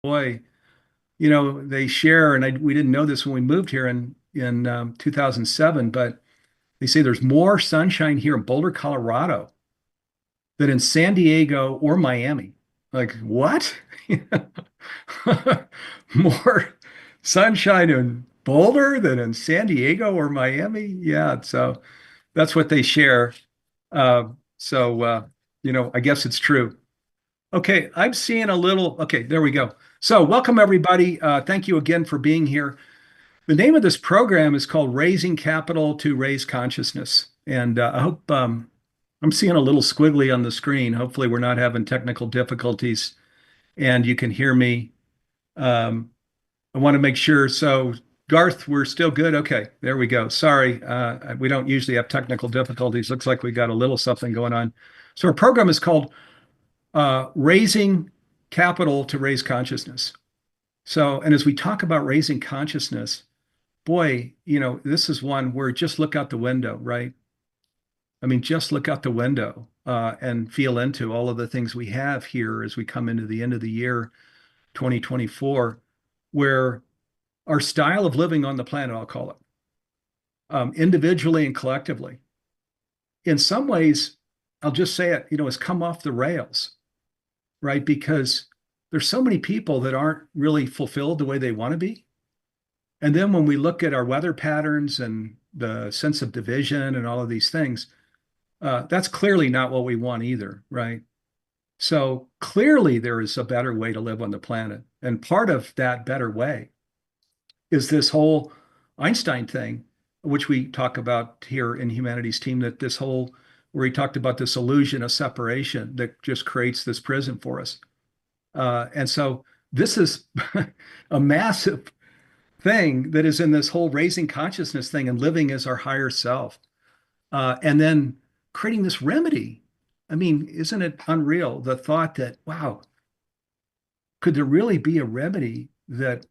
Boy, they share, and we didn't know this when we moved here in 2007, but they say there's more sunshine here in Boulder, Colorado than in San Diego or Miami. Like, what? More sunshine in Boulder than in San Diego or Miami? Yeah, so that's what they share. Uh, so I guess it's true. Okay, I'm seeing a little. Okay, there we go. So, welcome everybody. Thank you again for being here. The name of this program is called Raising Capital to Raise Consciousness. And I hope I'm seeing a little squiggly on the screen. Hopefully, we're not having technical difficulties and you can hear me. Um, I want to make sure. So, Garth, we're still good. Okay, there we go. Sorry, we don't usually have technical difficulties. Looks like we got a little something going on. So, our program is called Raising Capital to Raise Consciousness. So, and as we talk about raising consciousness, boy, this is one where just look out the window, right? I mean, just look out the window and feel into all of the things we have here as we come into the end of the year 2024, where our style of living on the planet, I'll call it, individually and collectively, in some ways, I'll just say it, has come off the rails, right? Because there's so many people that aren't really fulfilled the way they want to be. And then when we look at our weather patterns and the sense of division and all of these things, that's clearly not what we want either, right? So clearly there is a better way to live on the planet. And part of that better way is this whole Einstein thing, which we talk about here in Humanities Team, that this whole, where he talked about this illusion of separation that just creates this prison for us. And so this is a massive thing that is in this whole raising consciousness thing and living as our higher self. And then creating this remedy. I mean, isn't it unreal? The thought that, wow, could there really be a remedy that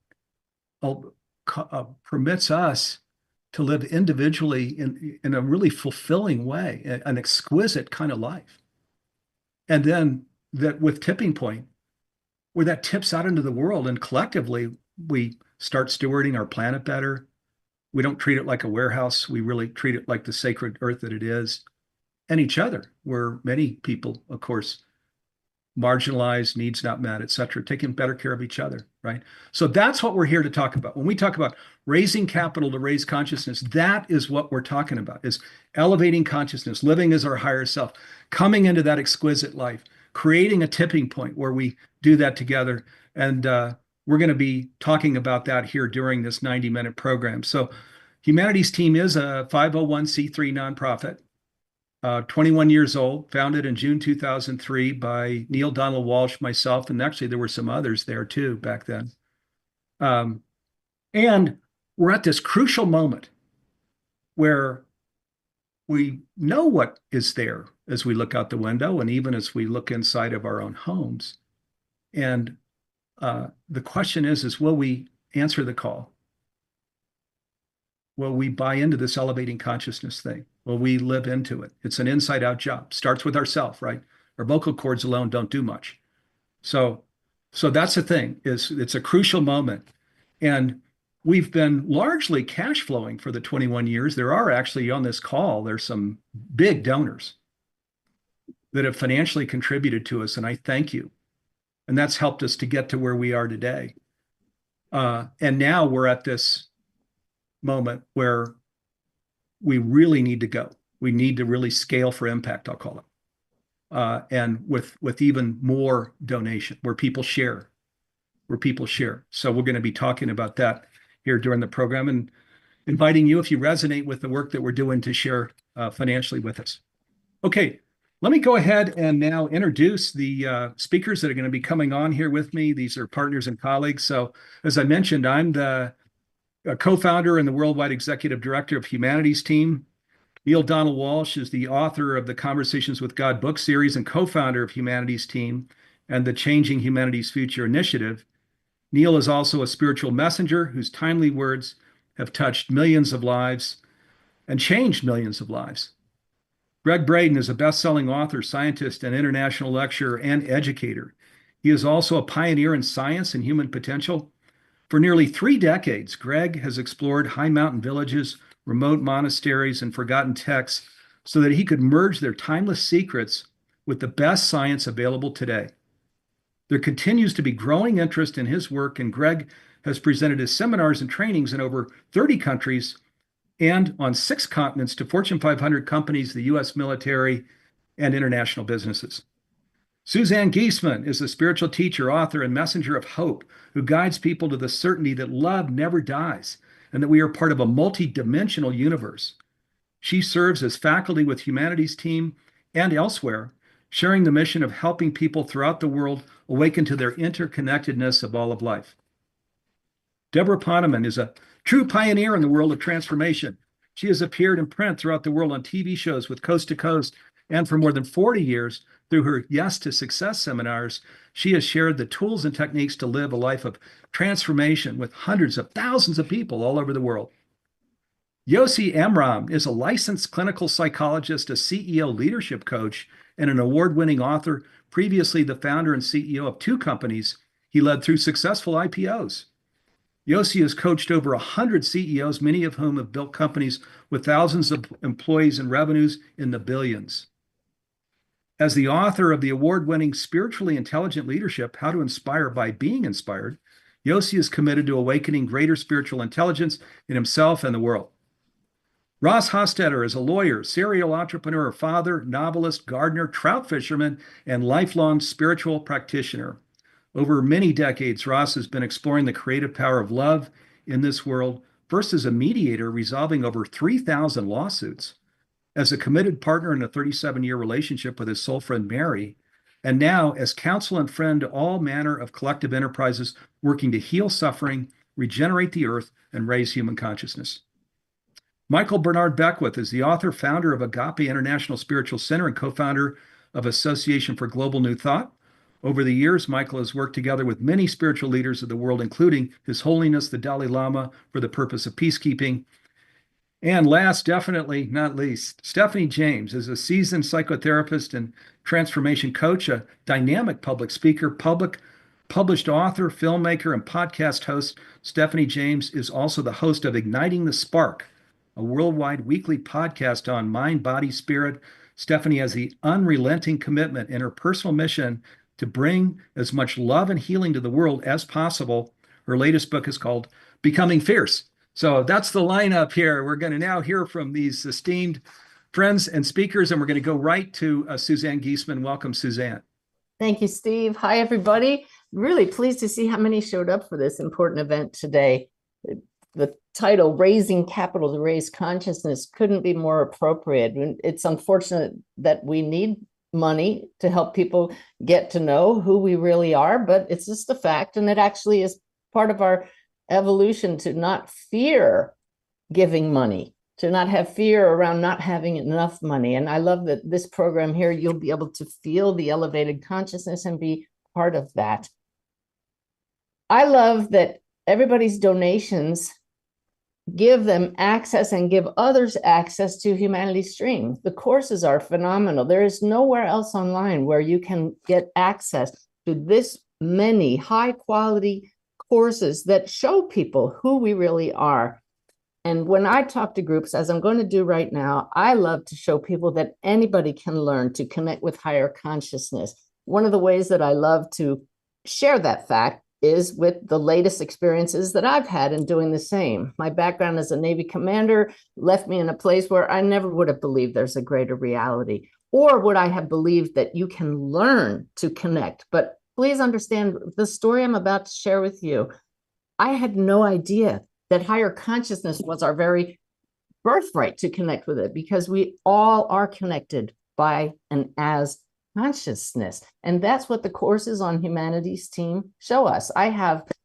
permits us to live individually in a really fulfilling way, an exquisite kind of life? And then that with tipping point, where that tips out into the world and collectively we start stewarding our planet better. We don't treat it like a warehouse. We really treat it like the sacred earth that it is, and each other, where many people, of course, marginalized, needs not met, et cetera, taking better care of each other, right? So that's what we're here to talk about. When we talk about raising capital to raise consciousness, that is what we're talking about, is elevating consciousness, living as our higher self, coming into that exquisite life, creating a tipping point where we do that together. And we're going to be talking about that here during this 90-minute program. So Humanities Team is a 501c3 nonprofit. 21 years old, founded in June 2003 by Neil Donald Walsh, myself, and actually there were some others there too back then. Um, and we're at this crucial moment where we know what is there as we look out the window and even as we look inside of our own homes. And the question is will we answer the call? Will we buy into this elevating consciousness thing? Will we live into it? It's an inside out job. Starts with ourself, right? Our vocal cords alone don't do much. So, so that's the thing, is it's a crucial moment. And we've been largely cash flowing for the 21 years. There are actually on this call, there's some big donors that have financially contributed to us, and I thank you. And that's helped us to get to where we are today. And now we're at this moment where we really need to go. We need to really scale for impact, I'll call it. And with even more donation, where people share. So we're going to be talking about that here during the program and inviting you, if you resonate with the work that we're doing, to share financially with us. Okay, let me go ahead and now introduce the speakers that are going to be coming on here with me. These are partners and colleagues. So as I mentioned, I'm the co-founder and the worldwide executive director of Humanities Team. Neil Donald Walsh is the author of the Conversations with God book series and co-founder of Humanities Team and the Changing Humanity's Future initiative. Neil is also a spiritual messenger whose timely words have touched millions of lives and changed millions of lives. Greg Braden is a best-selling author, scientist, and international lecturer and educator. He is also a pioneer in science and human potential. For nearly 3 decades, Greg has explored high mountain villages, remote monasteries, and forgotten texts so that he could merge their timeless secrets with the best science available today. There continues to be growing interest in his work, and Greg has presented his seminars and trainings in over 30 countries and on 6 continents to Fortune 500 companies, the U.S. military, and international businesses. Suzanne Giesemann is a spiritual teacher, author, and messenger of hope who guides people to the certainty that love never dies and that we are part of a multi-dimensional universe. She serves as faculty with Humanities Team and elsewhere, sharing the mission of helping people throughout the world awaken to their interconnectedness of all of life. Deborah Poneman is a true pioneer in the world of transformation. She has appeared in print throughout the world on TV shows with Coast to Coast, and for more than 40 years, through her Yes to Success seminars, she has shared the tools and techniques to live a life of transformation with hundreds of thousands of people all over the world. Yossi Amram is a licensed clinical psychologist, a CEO leadership coach, and an award-winning author, previously the founder and CEO of 2 companies he led through successful IPOs. Yossi has coached over 100 CEOs, many of whom have built companies with thousands of employees and revenues in the billions. As the author of the award-winning Spiritually Intelligent Leadership, How to Inspire by Being Inspired, Yossi is committed to awakening greater spiritual intelligence in himself and the world. Ross Hostetter is a lawyer, serial entrepreneur, father, novelist, gardener, trout fisherman, and lifelong spiritual practitioner. Over many decades, Ross has been exploring the creative power of love in this world, first as a mediator resolving over 3,000 lawsuits, as a committed partner in a 37-year relationship with his soul friend Mary, and now as counsel and friend to all manner of collective enterprises working to heal suffering, regenerate the earth, and raise human consciousness. Michael Bernard Beckwith is the author, founder of Agape International Spiritual Center, and co-founder of Association for Global New Thought. Over the years, Michael has worked together with many spiritual leaders of the world, including His Holiness the Dalai Lama, for the purpose of peacekeeping. And last, definitely not least, Stephanie James is a seasoned psychotherapist and transformation coach, a dynamic public speaker, published author, filmmaker, and podcast host. Stephanie James is also the host of Igniting the Spark, a worldwide weekly podcast on mind, body, spirit. Stephanie has the unrelenting commitment in her personal mission to bring as much love and healing to the world as possible. Her latest book is called Becoming Fierce. So that's the lineup here. We're going to now hear from these esteemed friends and speakers, and we're going to go right to Suzanne Giesemann. Welcome, Suzanne. Thank you, Steve. Hi, everybody. Really pleased to see how many showed up for this important event today. The title, Raising Capital to Raise Consciousness, couldn't be more appropriate. It's unfortunate that we need money to help people get to know who we really are, but it's just a fact, and it actually is part of our evolution to not fear giving money, to not have fear around not having enough money. And I love that this program here, you'll be able to feel the elevated consciousness and be part of that. I love that everybody's donations give them access and give others access to Humanities Stream. The courses are phenomenal. There is nowhere else online where you can get access to this many high quality courses that show people who we really are. And when I talk to groups, as I'm going to do right now, I love to show people that anybody can learn to connect with higher consciousness. One of the ways that I love to share that fact is with the latest experiences that I've had in doing the same. My background as a Navy commander left me in a place where I never would have believed there's a greater reality, or would I have believed that you can learn to connect. But please understand the story I'm about to share with you. I had no idea that higher consciousness was our very birthright to connect with it, because we all are connected by and as consciousness. And that's what the courses on Humanities Team show us. I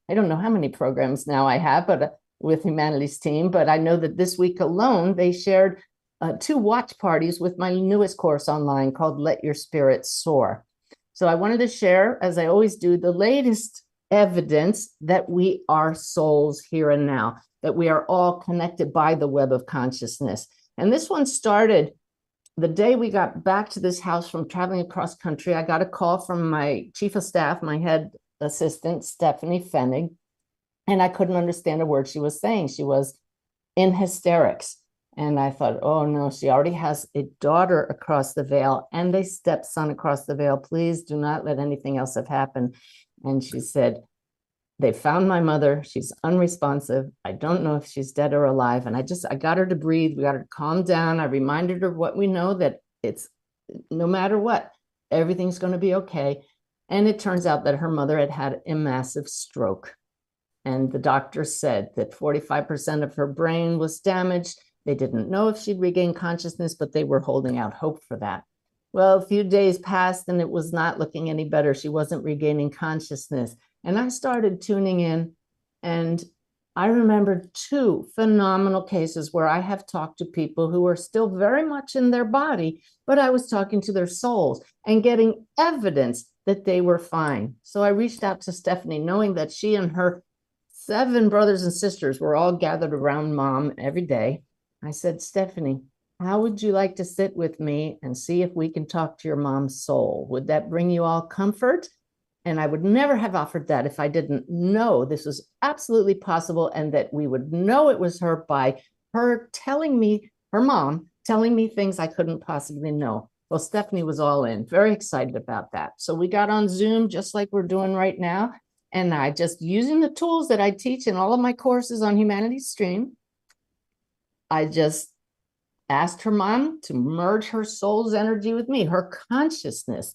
don't know how many programs now I have, but with Humanities Team, but I know that this week alone, they shared 2 watch parties with my newest course online called Let Your Spirit Soar. So I wanted to share, as I always do, the latest evidence that we are souls here and now, that we are all connected by the web of consciousness. And this one started the day we got back to this house from traveling across country, I got a call from my chief of staff, my head assistant, Stephanie Fennig, and I couldn't understand a word she was saying. She was in hysterics. And I thought, oh no, she already has a daughter across the veil and a stepson across the veil. Please do not let anything else have happened. And she said, they found my mother. She's unresponsive. I don't know if she's dead or alive. And I got her to breathe. We got her to calm down. I reminded her what we know, that it's no matter what, everything's going to be okay. And it turns out that her mother had had a massive stroke. And the doctor said that 45% of her brain was damaged. They didn't know if she'd regain consciousness, but they were holding out hope for that. Well, a few days passed and it was not looking any better. She wasn't regaining consciousness. And I started tuning in, and I remembered two phenomenal cases where I have talked to people who are still very much in their body, but I was talking to their souls and getting evidence that they were fine. So I reached out to Stephanie, knowing that she and her 7 brothers and sisters were all gathered around Mom every day. I said, Stephanie, how would you like to sit with me and see if we can talk to your mom's soul? Would that bring you all comfort? And I would never have offered that if I didn't know this was absolutely possible, and that we would know it was her by her telling me, her mom telling me things I couldn't possibly know. Well, Stephanie was all in, very excited about that. So we got on Zoom just like we're doing right now. And I just, using the tools that I teach in all of my courses on Humanity Stream, I just asked her mom to merge her soul's energy with me, her consciousness.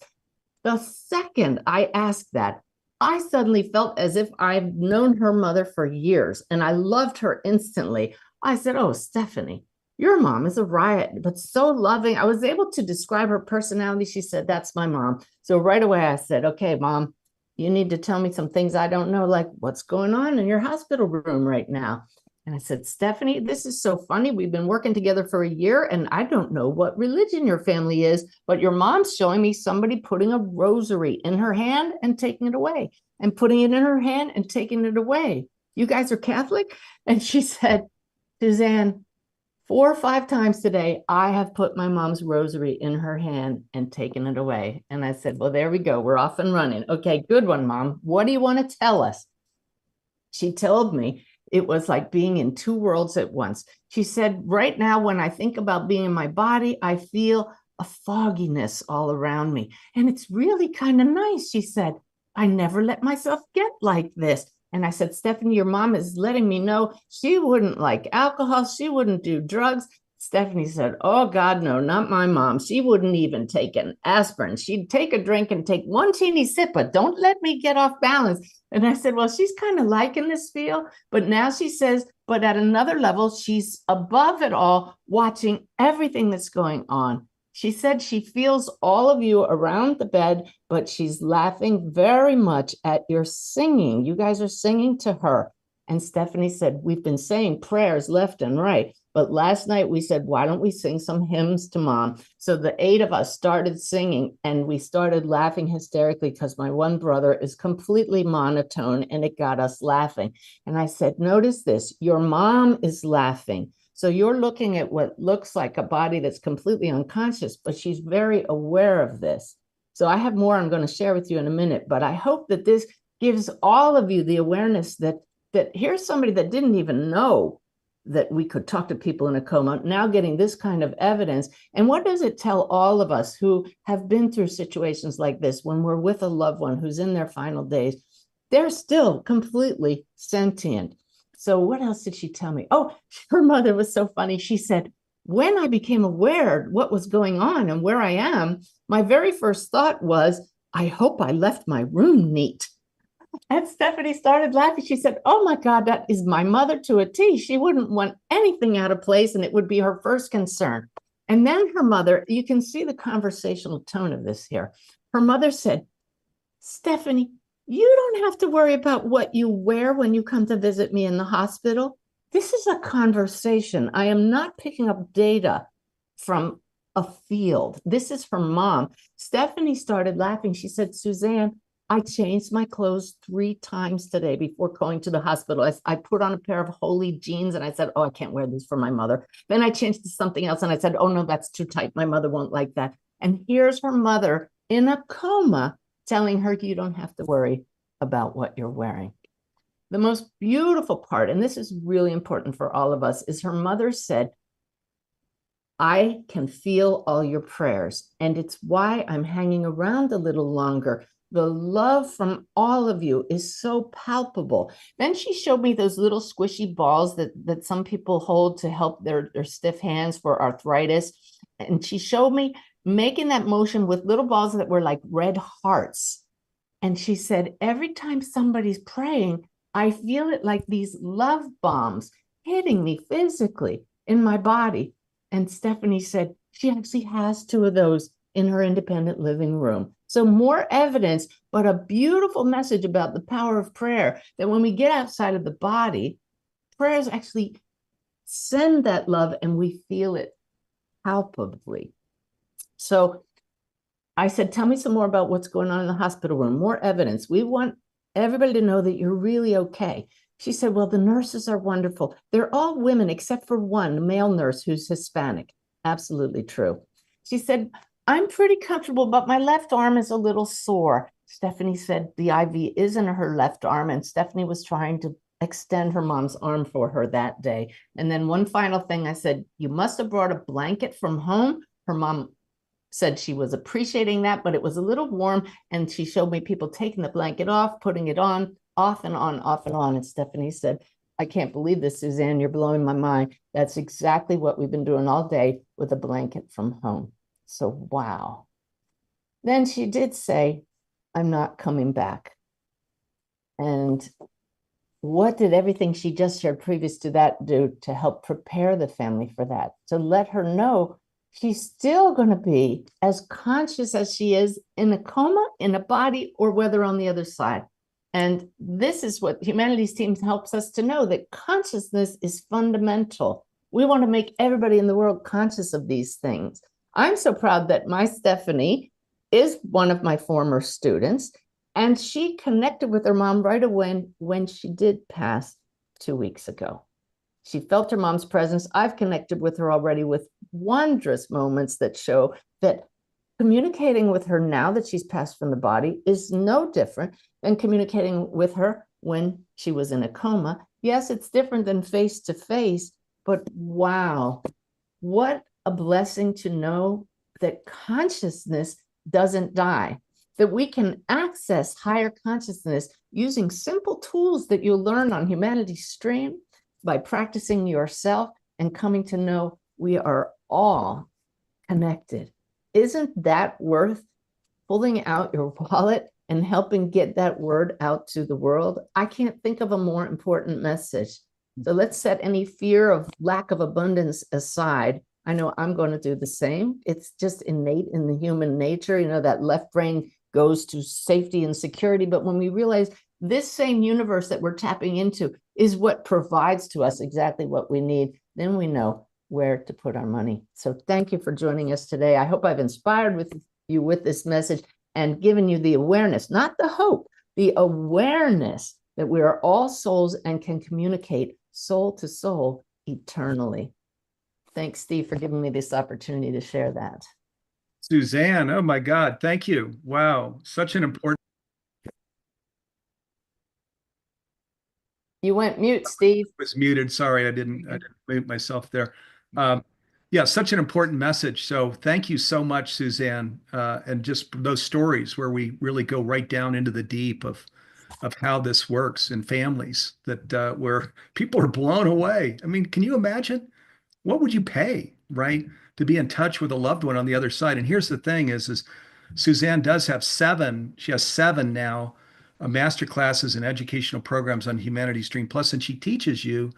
The second I asked that, I suddenly felt as if I've known her mother for years and I loved her instantly. I said, oh, Stephanie, your mom is a riot, but so loving. I was able to describe her personality. She said, that's my mom. So right away I said, okay, Mom, you need to tell me some things I don't know, like what's going on in your hospital room right now. And I said, Stephanie, this is so funny. We've been working together for a year and I don't know what religion your family is, but your mom's showing me somebody putting a rosary in her hand and taking it away, and putting it in her hand and taking it away. You guys are Catholic? And she said, Suzanne, 4 or 5 times today, I have put my mom's rosary in her hand and taken it away. And I said, well, there we go. We're off and running. Okay, good one, Mom. What do you want to tell us? She told me it was like being in 2 worlds at once. She said, right now, when I think about being in my body, I feel a fogginess all around me. And it's really kind of nice. She said, I never let myself get like this. And I said, Stephanie, your mom is letting me know she wouldn't like alcohol. She wouldn't do drugs. Stephanie said, oh, God, no, not my mom. She wouldn't even take an aspirin. She'd take a drink and take 1 teeny sip, but don't let me get off balance. And I said, well, she's kind of liking this feel. But now she says, but at another level, she's above it all, watching everything that's going on. She said she feels all of you around the bed, but she's laughing very much at your singing. You guys are singing to her. And Stephanie said, we've been saying prayers left and right. But last night we said, why don't we sing some hymns to Mom? So the 8 of us started singing and we started laughing hysterically because my one brother is completely monotone and it got us laughing. And I said, notice this, your mom is laughing. So you're looking at what looks like a body that's completely unconscious, but she's very aware of this. So I have more I'm going to share with you in a minute, but I hope that this gives all of you the awareness that here's somebody that didn't even know that we could talk to people in a coma, now getting this kind of evidence. And what does it tell all of us who have been through situations like this when we're with a loved one who's in their final days? They're still completely sentient. So what else did she tell me? Oh, her mother was so funny. She said, when I became aware what was going on and where I am, my very first thought was, I hope I left my room neat. And Stephanie started laughing. She said, oh my God, that is my mother to a T. She wouldn't want anything out of place and it would be her first concern. And then her mother, you can see the conversational tone of this here. Her mother said, Stephanie, you don't have to worry about what you wear when you come to visit me in the hospital. This is a conversation. I am not picking up data from a field. This is from Mom. Stephanie started laughing. She said, Suzanne, I changed my clothes 3 times today before going to the hospital. I put on a pair of holy jeans and I said, oh, I can't wear these for my mother. Then I changed to something else and I said, oh, no, that's too tight. My mother won't like that. And here's her mother in a coma telling her, you don't have to worry about what you're wearing. The most beautiful part, and this is really important for all of us, is her mother said, I can feel all your prayers, and it's why I'm hanging around a little longer. The love from all of you is so palpable. Then she showed me those little squishy balls that some people hold to help their stiff hands for arthritis. And she showed me making that motion with little balls that were like red hearts. And she said, every time somebody's praying, I feel it like these love bombs hitting me physically in my body. And Stephanie said she actually has 2 of those in her independent living room. So more evidence, but a beautiful message about the power of prayer, that when we get outside of the body, prayers actually send that love and we feel it palpably. So I said, tell me some more about what's going on in the hospital room, more evidence. We want everybody to know that you're really okay. She said, well, the nurses are wonderful. They're all women except for one male nurse who's Hispanic. Absolutely true. She said, I'm pretty comfortable, but my left arm is a little sore. Stephanie said the IV is in her left arm, and Stephanie was trying to extend her mom's arm for her that day. And then one final thing, I said, you must have brought a blanket from home. Her mom said she was appreciating that, but it was a little warm. And she showed me people taking the blanket off, putting it on, off and on, off and on. And Stephanie said, I can't believe this, Suzanne. You're blowing my mind. That's exactly what we've been doing all day with a blanket from home. So, wow. Then she did say, I'm not coming back. And what did everything she just shared previous to that do to help prepare the family for that? To let her know she's still going to be as conscious as she is in a coma, in a body, or whether on the other side. And this is what Humanities Team helps us to know, that consciousness is fundamental. We want to make everybody in the world conscious of these things. I'm so proud that my Stephanie is one of my former students, and she connected with her mom right away when she did pass 2 weeks ago. She felt her mom's presence. I've connected with her already with wondrous moments that show that communicating with her now that she's passed from the body is no different than communicating with her when she was in a coma. Yes, it's different than face to face, but wow, what a blessing to know that consciousness doesn't die, that we can access higher consciousness using simple tools that you'll learn on Humanities Stream by practicing yourself and coming to know we are all connected. Isn't that worth pulling out your wallet and helping get that word out to the world? I can't think of a more important message. So let's set any fear of lack of abundance aside. I know I'm going to do the same. It's just innate in the human nature. You know, that left brain goes to safety and security. But when we realize this same universe that we're tapping into is what provides to us exactly what we need, then we know where to put our money. So thank you for joining us today. I hope I've inspired you with this message and given you the awareness, not the hope, the awareness that we are all souls and can communicate soul to soul eternally. Thanks, Steve, for giving me this opportunity to share that. Suzanne, oh my God, thank you. Wow, such an important. You went mute, Steve. Was muted. Sorry, I didn't mute myself there. Yeah, such an important message. So thank you so much, Suzanne, and just those stories where we really go right down into the deep of how this works in families that where people are blown away. I mean, can you imagine? What would you pay, right, to be in touch with a loved one on the other side? And here's the thing is Suzanne does have 7, she has 7 now, master classes and educational programs on Humanities Stream Plus, and she teaches you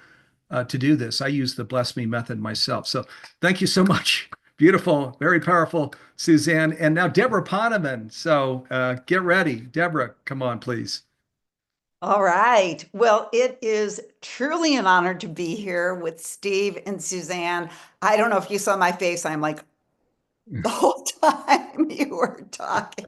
to do this. I use the Bless Me method myself. So thank you so much. Beautiful, very powerful, Suzanne. And now Deborah Poneman. So get ready. Deborah, come on, please. All right. Well, it is truly an honor to be here with Steve and Suzanne. I don't know if you saw my face. I'm like the whole time you were talking.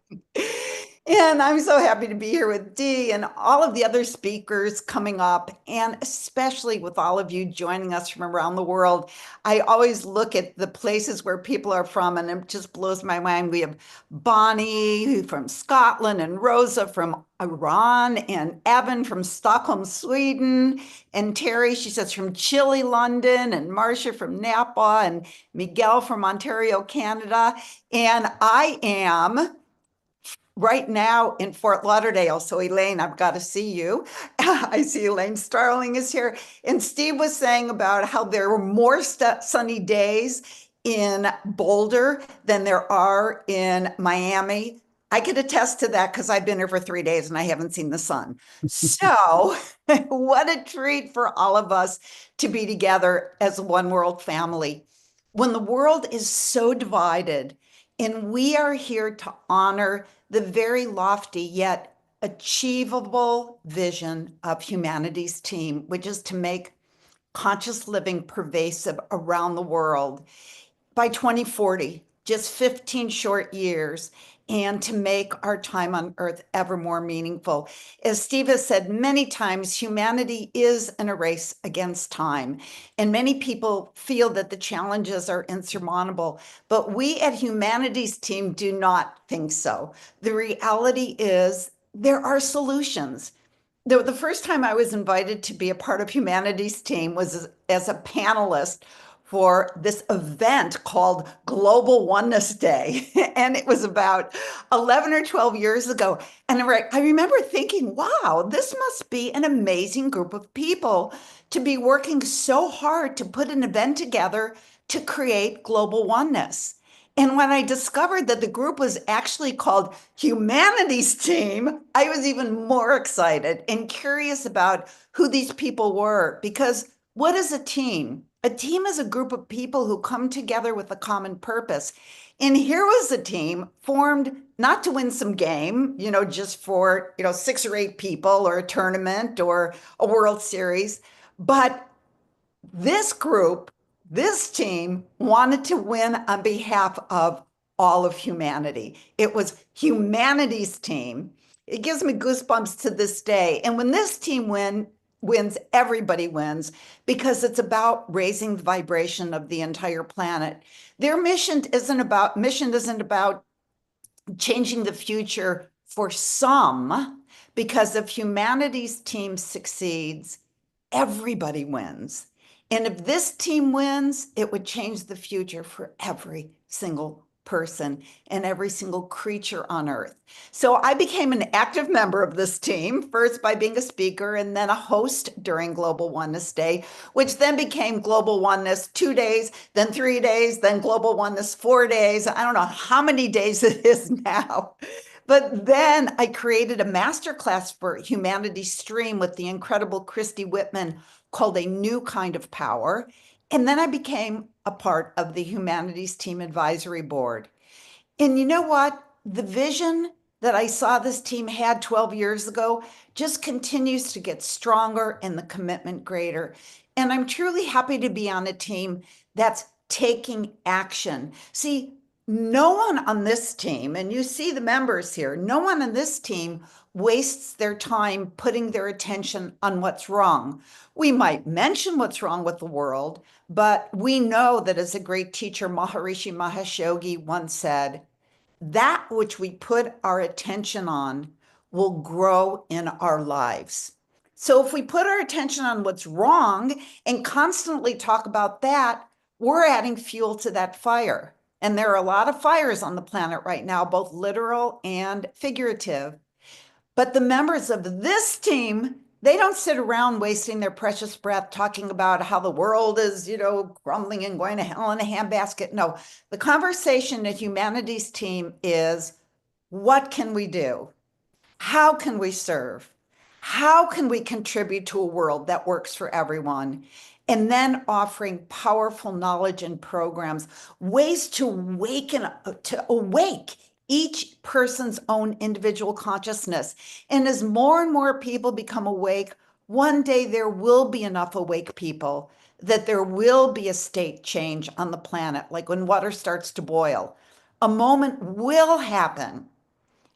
And I'm so happy to be here with Dee and all of the other speakers coming up, and especially with all of you joining us from around the world. I always look at the places where people are from, and it just blows my mind. We have Bonnie from Scotland, and Rosa from Iran, and Evan from Stockholm, Sweden, and Terry, she says, from Chile, London, and Marcia from Napa, and Miguel from Ontario, Canada. And I am right now in Fort Lauderdale. So, Elaine, I've got to see you. I see Elaine Starling is here. And Steve was saying about how there were more sunny days in Boulder than there are in Miami. I could attest to that because I've been here for 3 days and I haven't seen the sun. So, what a treat for all of us to be together as a one world family. When the world is so divided, and we are here to honor the very lofty yet achievable vision of humanity's team, which is to make conscious living pervasive around the world by 2040, just 15 short years, and to make our time on earth ever more meaningful. As Steve has said many times, humanity is in a race against time, and many people feel that the challenges are insurmountable, but we at Humanity's Team do not think so. The reality is there are solutions. The first time I was invited to be a part of Humanity's Team was as a panelist for this event called Global Oneness Day. And it was about 11 or 12 years ago. And I remember thinking, wow, this must be an amazing group of people to be working so hard to put an event together to create global oneness. And when I discovered that the group was actually called Humanity's Team, I was even more excited and curious about who these people were. Because what is a team? A team is a group of people who come together with a common purpose. And here was a team formed not to win some game, just for, 6 or 8 people or a tournament or a World Series, but this group, this team wanted to win on behalf of all of humanity. It was humanity's team. It gives me goosebumps to this day. And when this team wins, everybody wins because it's about raising the vibration of the entire planet. Their mission isn't about changing the future for some, because if humanity's team succeeds, everybody wins. And if this team wins, it would change the future for every single person and every single creature on earth. So I became an active member of this team, first by being a speaker and then a host during Global Oneness Day, which then became Global Oneness 2 days, then 3 days, then Global Oneness 4 days. I don't know how many days it is now. But then I created a masterclass for Humanity Stream with the incredible Christy Whitman called A New Kind of Power. And then I became a part of the Humanities Team Advisory Board. And you know what? The vision that I saw this team had 12 years ago just continues to get stronger and the commitment greater. And I'm truly happy to be on a team that's taking action. See, no one on this team, and you see the members here, no one on this team wastes their time putting their attention on what's wrong. We might mention what's wrong with the world, but we know that, as a great teacher, Maharishi Mahesh Yogi once said, that which we put our attention on will grow in our lives. So if we put our attention on what's wrong and constantly talk about that, we're adding fuel to that fire. And there are a lot of fires on the planet right now, both literal and figurative. But the members of this team, they don't sit around wasting their precious breath talking about how the world is, crumbling and going to hell in a handbasket. No, the conversation at Humanity's Team is, what can we do? How can we serve? How can we contribute to a world that works for everyone? And then offering powerful knowledge and programs, ways to awake each person's own individual consciousness. And as more and more people become awake, one day there will be enough awake people that there will be a state change on the planet, like when water starts to boil. A moment will happen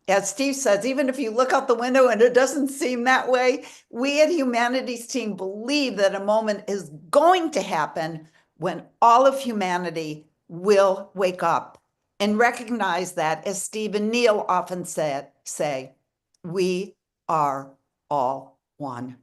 as Steve says, even if you look out the window and it doesn't seem that way, we at Humanities Team believe that a moment is going to happen when all of humanity will wake up and recognize that, as Steve and Neil often say, we are all one.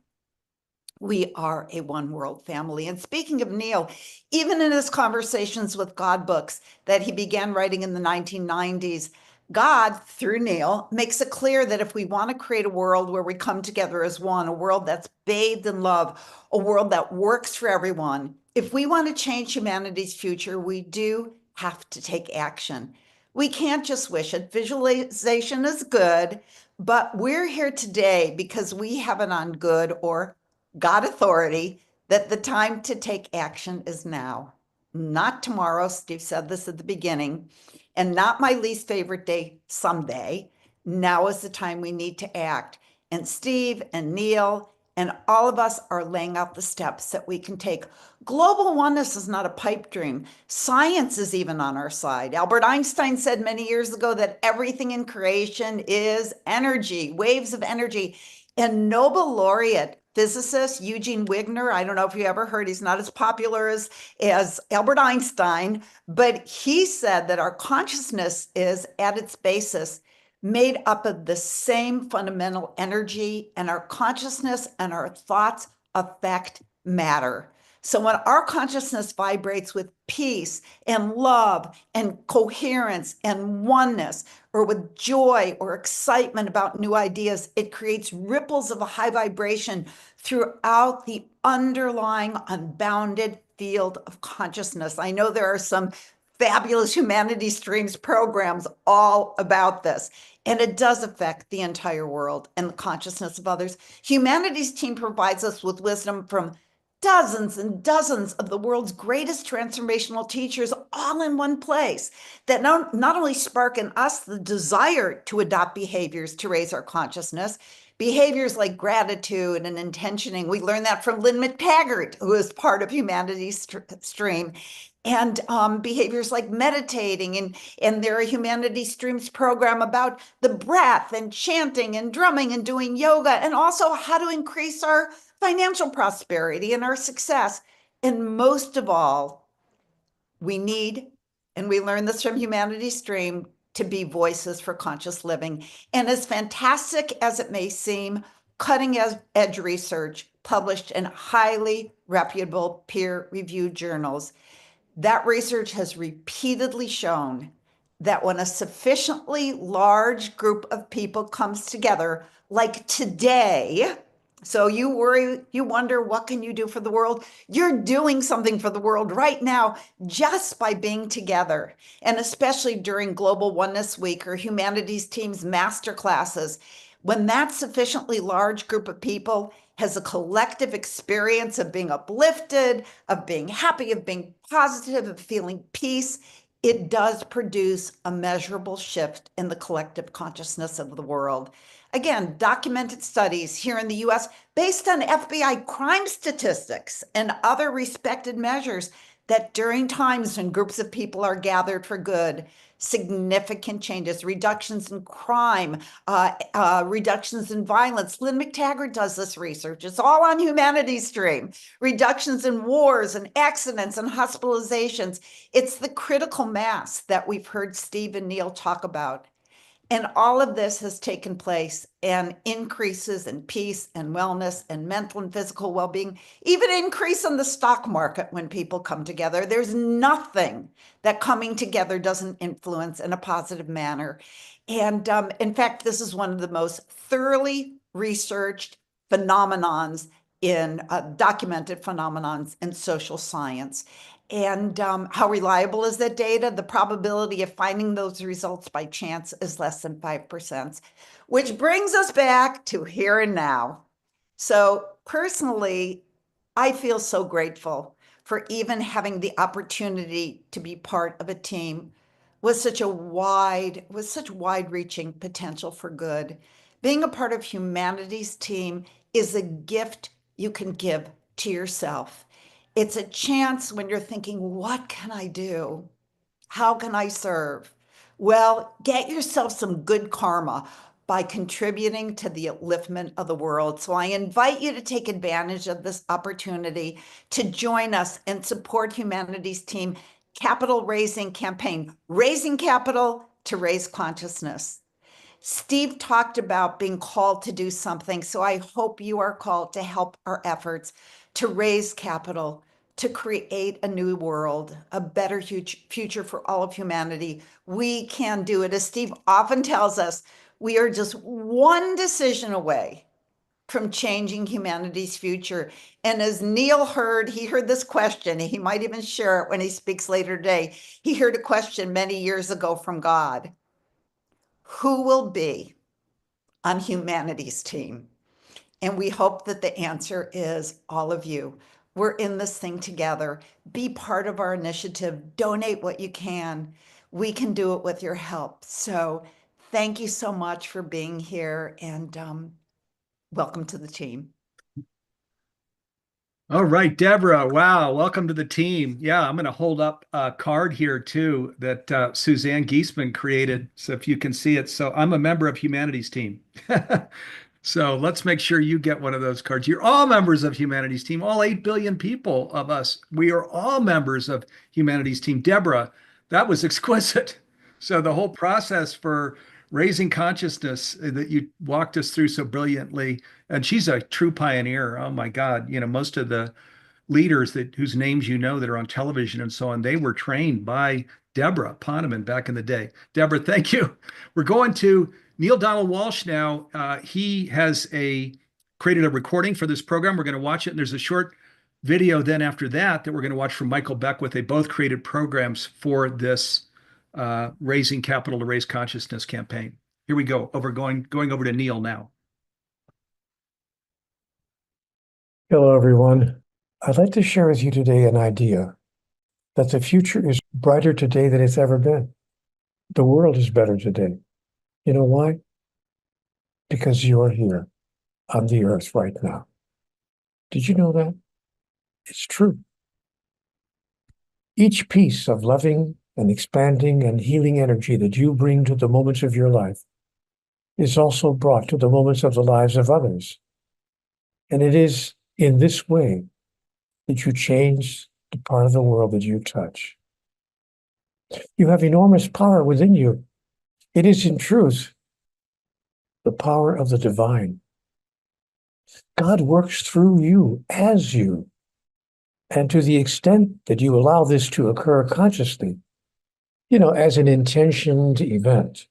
We are a one world family. And speaking of Neil, even in his Conversations with God books that he began writing in the 1990s, God, through Neil, makes it clear that if we want to create a world where we come together as one, a world that's bathed in love, a world that works for everyone, if we want to change humanity's future, we do have to take action. We can't just wish it. Visualization is good, but we're here today because we have it on good or God authority that the time to take action is now, not tomorrow. Steve said this at the beginning, and not my least favorite day someday. Now is the time we need to act. And Steve and Neil and all of us are laying out the steps that we can take. Global oneness is not a pipe dream. Science is even on our side. Albert Einstein said many years ago that everything in creation is energy, waves of energy. And Nobel laureate physicist Eugene Wigner, I don't know if you ever heard, he's not as popular as Albert Einstein, but he said that our consciousness is at its basis made up of the same fundamental energy, and our consciousness and our thoughts affect matter. So when our consciousness vibrates with peace and love and coherence and oneness, or with joy or excitement about new ideas, it creates ripples of a high vibration throughout the underlying unbounded field of consciousness. I know there are some fabulous Humanities Streams programs all about this, and it does affect the entire world and the consciousness of others. Humanities Team provides us with wisdom from dozens and dozens of the world's greatest transformational teachers all in one place that not only spark in us the desire to adopt behaviors to raise our consciousness, behaviors like gratitude and intentioning. We learned that from Lynn McTaggart, who is part of Humanities Stream, and behaviors like meditating, and there are Humanities Streams program about the breath and chanting and drumming and doing yoga, and also how to increase our financial prosperity and our success. And most of all, we need, and we learn this from Humanities Stream, to be voices for conscious living. And as fantastic as it may seem, cutting edge research published in highly reputable peer-reviewed journals, that research has repeatedly shown that when a sufficiently large group of people comes together, like today, so you worry, you wonder, what can you do for the world? You're doing something for the world right now just by being together. And especially during Global Oneness Week or Humanities Team's masterclasses, when that sufficiently large group of people has a collective experience of being uplifted, of being happy, of being positive, of feeling peace, it does produce a measurable shift in the collective consciousness of the world. Again, documented studies here in the US based on FBI crime statistics and other respected measures that during times when groups of people are gathered for good, significant changes, reductions in crime, reductions in violence. Lynn McTaggart does this research. It's all on Humanities Stream. Reductions in wars and accidents and hospitalizations. It's the critical mass that we've heard Steve and Neil talk about. And all of this has taken place, and increases in peace and wellness and mental and physical well-being, even increase in the stock market when people come together. There's nothing that coming together doesn't influence in a positive manner. And in fact, this is one of the most thoroughly researched phenomenons in documented phenomenons in social science. And how reliable is that data? The probability of finding those results by chance is less than 5%, which brings us back to here and now. So personally, I feel so grateful for even having the opportunity to be part of a team with such wide-reaching potential for good. Being a part of Humanities Team is a gift you can give to yourself. It's a chance when you're thinking, what can I do? How can I serve? Well, get yourself some good karma by contributing to the upliftment of the world. So I invite you to take advantage of this opportunity to join us and support Humanity's Team Capital Raising Campaign, raising capital to raise consciousness. Steve talked about being called to do something, so I hope you are called to help our efforts to raise capital, to create a new world, a better future for all of humanity. We can do it. As Steve often tells us, we are just one decision away from changing humanity's future. And as Neil heard, he heard this question, he might even share it when he speaks later today. He heard a question many years ago from God: who will be on humanity's team? And we hope that the answer is all of you. We're in this thing together. Be part of our initiative. Donate what you can. We can do it with your help. So thank you so much for being here, and welcome to the team. All right, Deborah. Wow, welcome to the team. Yeah, I'm going to hold up a card here too that Suzanne Giesman created. So if you can see it. So I'm a member of Humanity's Team. So let's make sure you get one of those cards. You're all members of Humanity's Team, all 8 billion people of us. We are all members of Humanity's Team. Deborah, that was exquisite. So the whole process for raising consciousness that you walked us through so brilliantly, and she's a true pioneer. Oh my God, most of the leaders whose names that are on television and so on, they were trained by Deborah Poneman back in the day. Deborah, thank you. We're going to Neil Donald Walsh now. He has created a recording for this program. We're going to watch it, and there's a short video then after that we're going to watch from Michael Beckwith. They both created programs for this Raising Capital to Raise Consciousness campaign. Here we go. Going over to Neil now. Hello, everyone. I'd like to share with you today an idea that the future is brighter today than it's ever been. The world is better today. You know why? Because you're here on the earth right now. Did you know that? It's true. Each piece of loving and expanding and healing energy that you bring to the moments of your life is also brought to the moments of the lives of others. And it is in this way that you change the part of the world that you touch. You have enormous power within you. It is in truth the power of the divine. God works through you, as you. And to the extent that you allow this to occur consciously, as an intentioned event,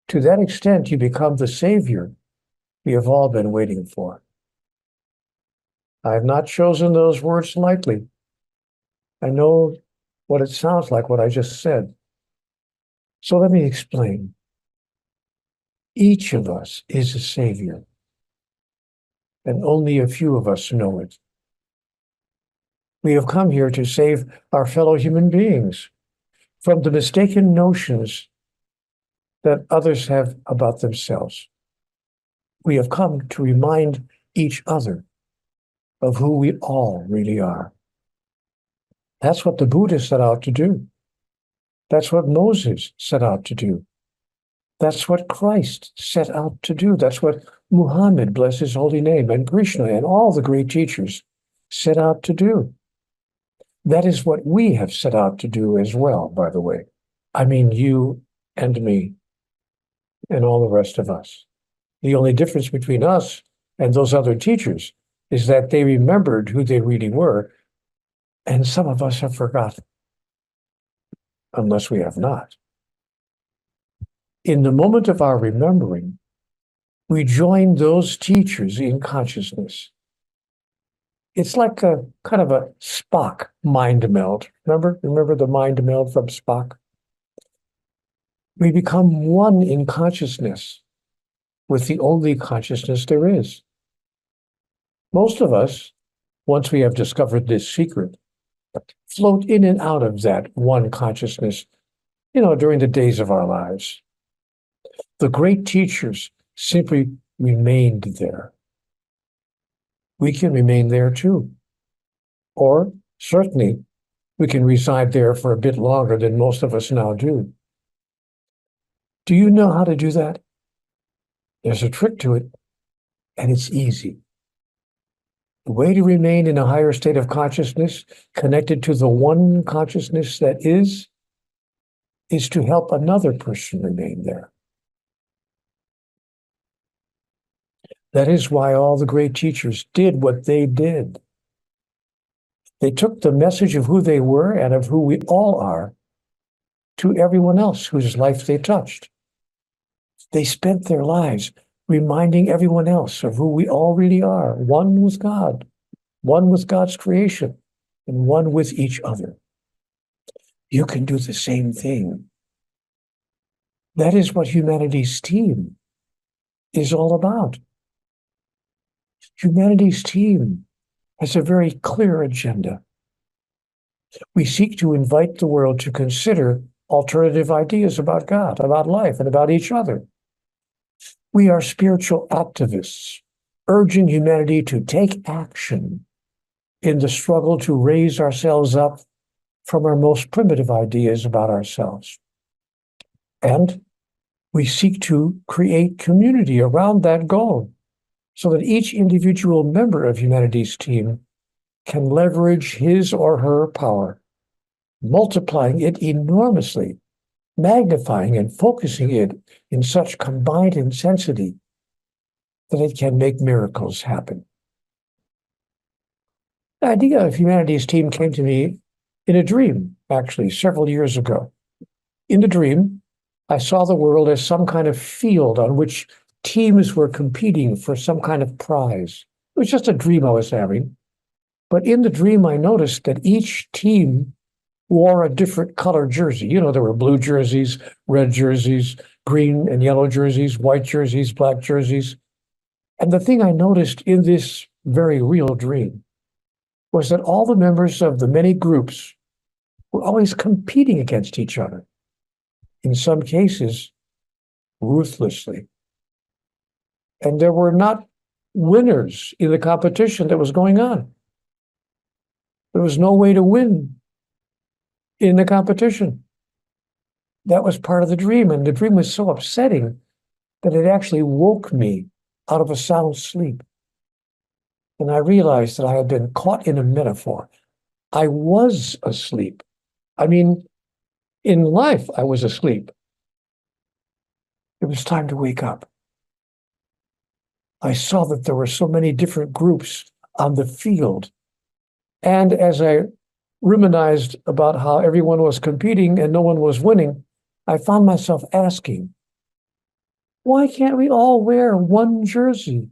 to that extent you become the savior we have all been waiting for. I have not chosen those words lightly. I know what it sounds like, what I just said. So let me explain. Each of us is a savior, and only a few of us know it. We have come here to save our fellow human beings from the mistaken notions that others have about themselves. We have come to remind each other of who we all really are. That's what the Buddha set out to do. That's what Moses set out to do. That's what Christ set out to do. That's what Muhammad, bless his holy name, and Krishna and all the great teachers set out to do. That is what we have set out to do as well, by the way. I mean, you and me and all the rest of us. The only difference between us and those other teachers is that they remembered who they really were, and some of us have forgotten, unless we have not. In the moment of our remembering, we join those teachers in consciousness. It's like a kind of a Spock mind meld. Remember the mind meld from Spock? We become one in consciousness with the only consciousness there is. Most of us, once we have discovered this secret, float in and out of that one consciousness, during the days of our lives. The great teachers simply remained there. We can remain there too. Or certainly we can reside there for a bit longer than most of us now do. Do you know how to do that? There's a trick to it, and it's easy. The way to remain in a higher state of consciousness, connected to the one consciousness that is to help another person remain there. That is why all the great teachers did what they did. They took the message of who they were and of who we all are to everyone else whose life they touched. They spent their lives reminding everyone else of who we all really are, one with God, one with God's creation, and one with each other. You can do the same thing. That is what humanity's team is all about. Humanity's team has a very clear agenda. We seek to invite the world to consider alternative ideas about God, about life, and about each other. We are spiritual activists, urging humanity to take action in the struggle to raise ourselves up from our most primitive ideas about ourselves. And we seek to create community around that goal so that each individual member of humanity's team can leverage his or her power, multiplying it enormously, magnifying and focusing it in such combined intensity that it can make miracles happen. The idea of humanity's team came to me in a dream, actually, several years ago. In the dream, I saw the world as some kind of field on which teams were competing for some kind of prize. It was just a dream I was having. But in the dream, I noticed that each team wore a different color jersey. You know, there were blue jerseys, red jerseys, green and yellow jerseys, white jerseys, black jerseys. And the thing I noticed in this very real dream was that all the members of the many groups were always competing against each other. In some cases, ruthlessly. And there were not winners in the competition that was going on. There was no way to win in the competition. That was part of the dream, and the dream was so upsetting that it actually woke me out of a sound sleep. And I realized that I had been caught in a metaphor. I was asleep. I mean, in life, I was asleep. It was time to wake up. I saw that there were so many different groups on the field. And as I reminisced about how everyone was competing and no one was winning, I found myself asking, why can't we all wear one jersey?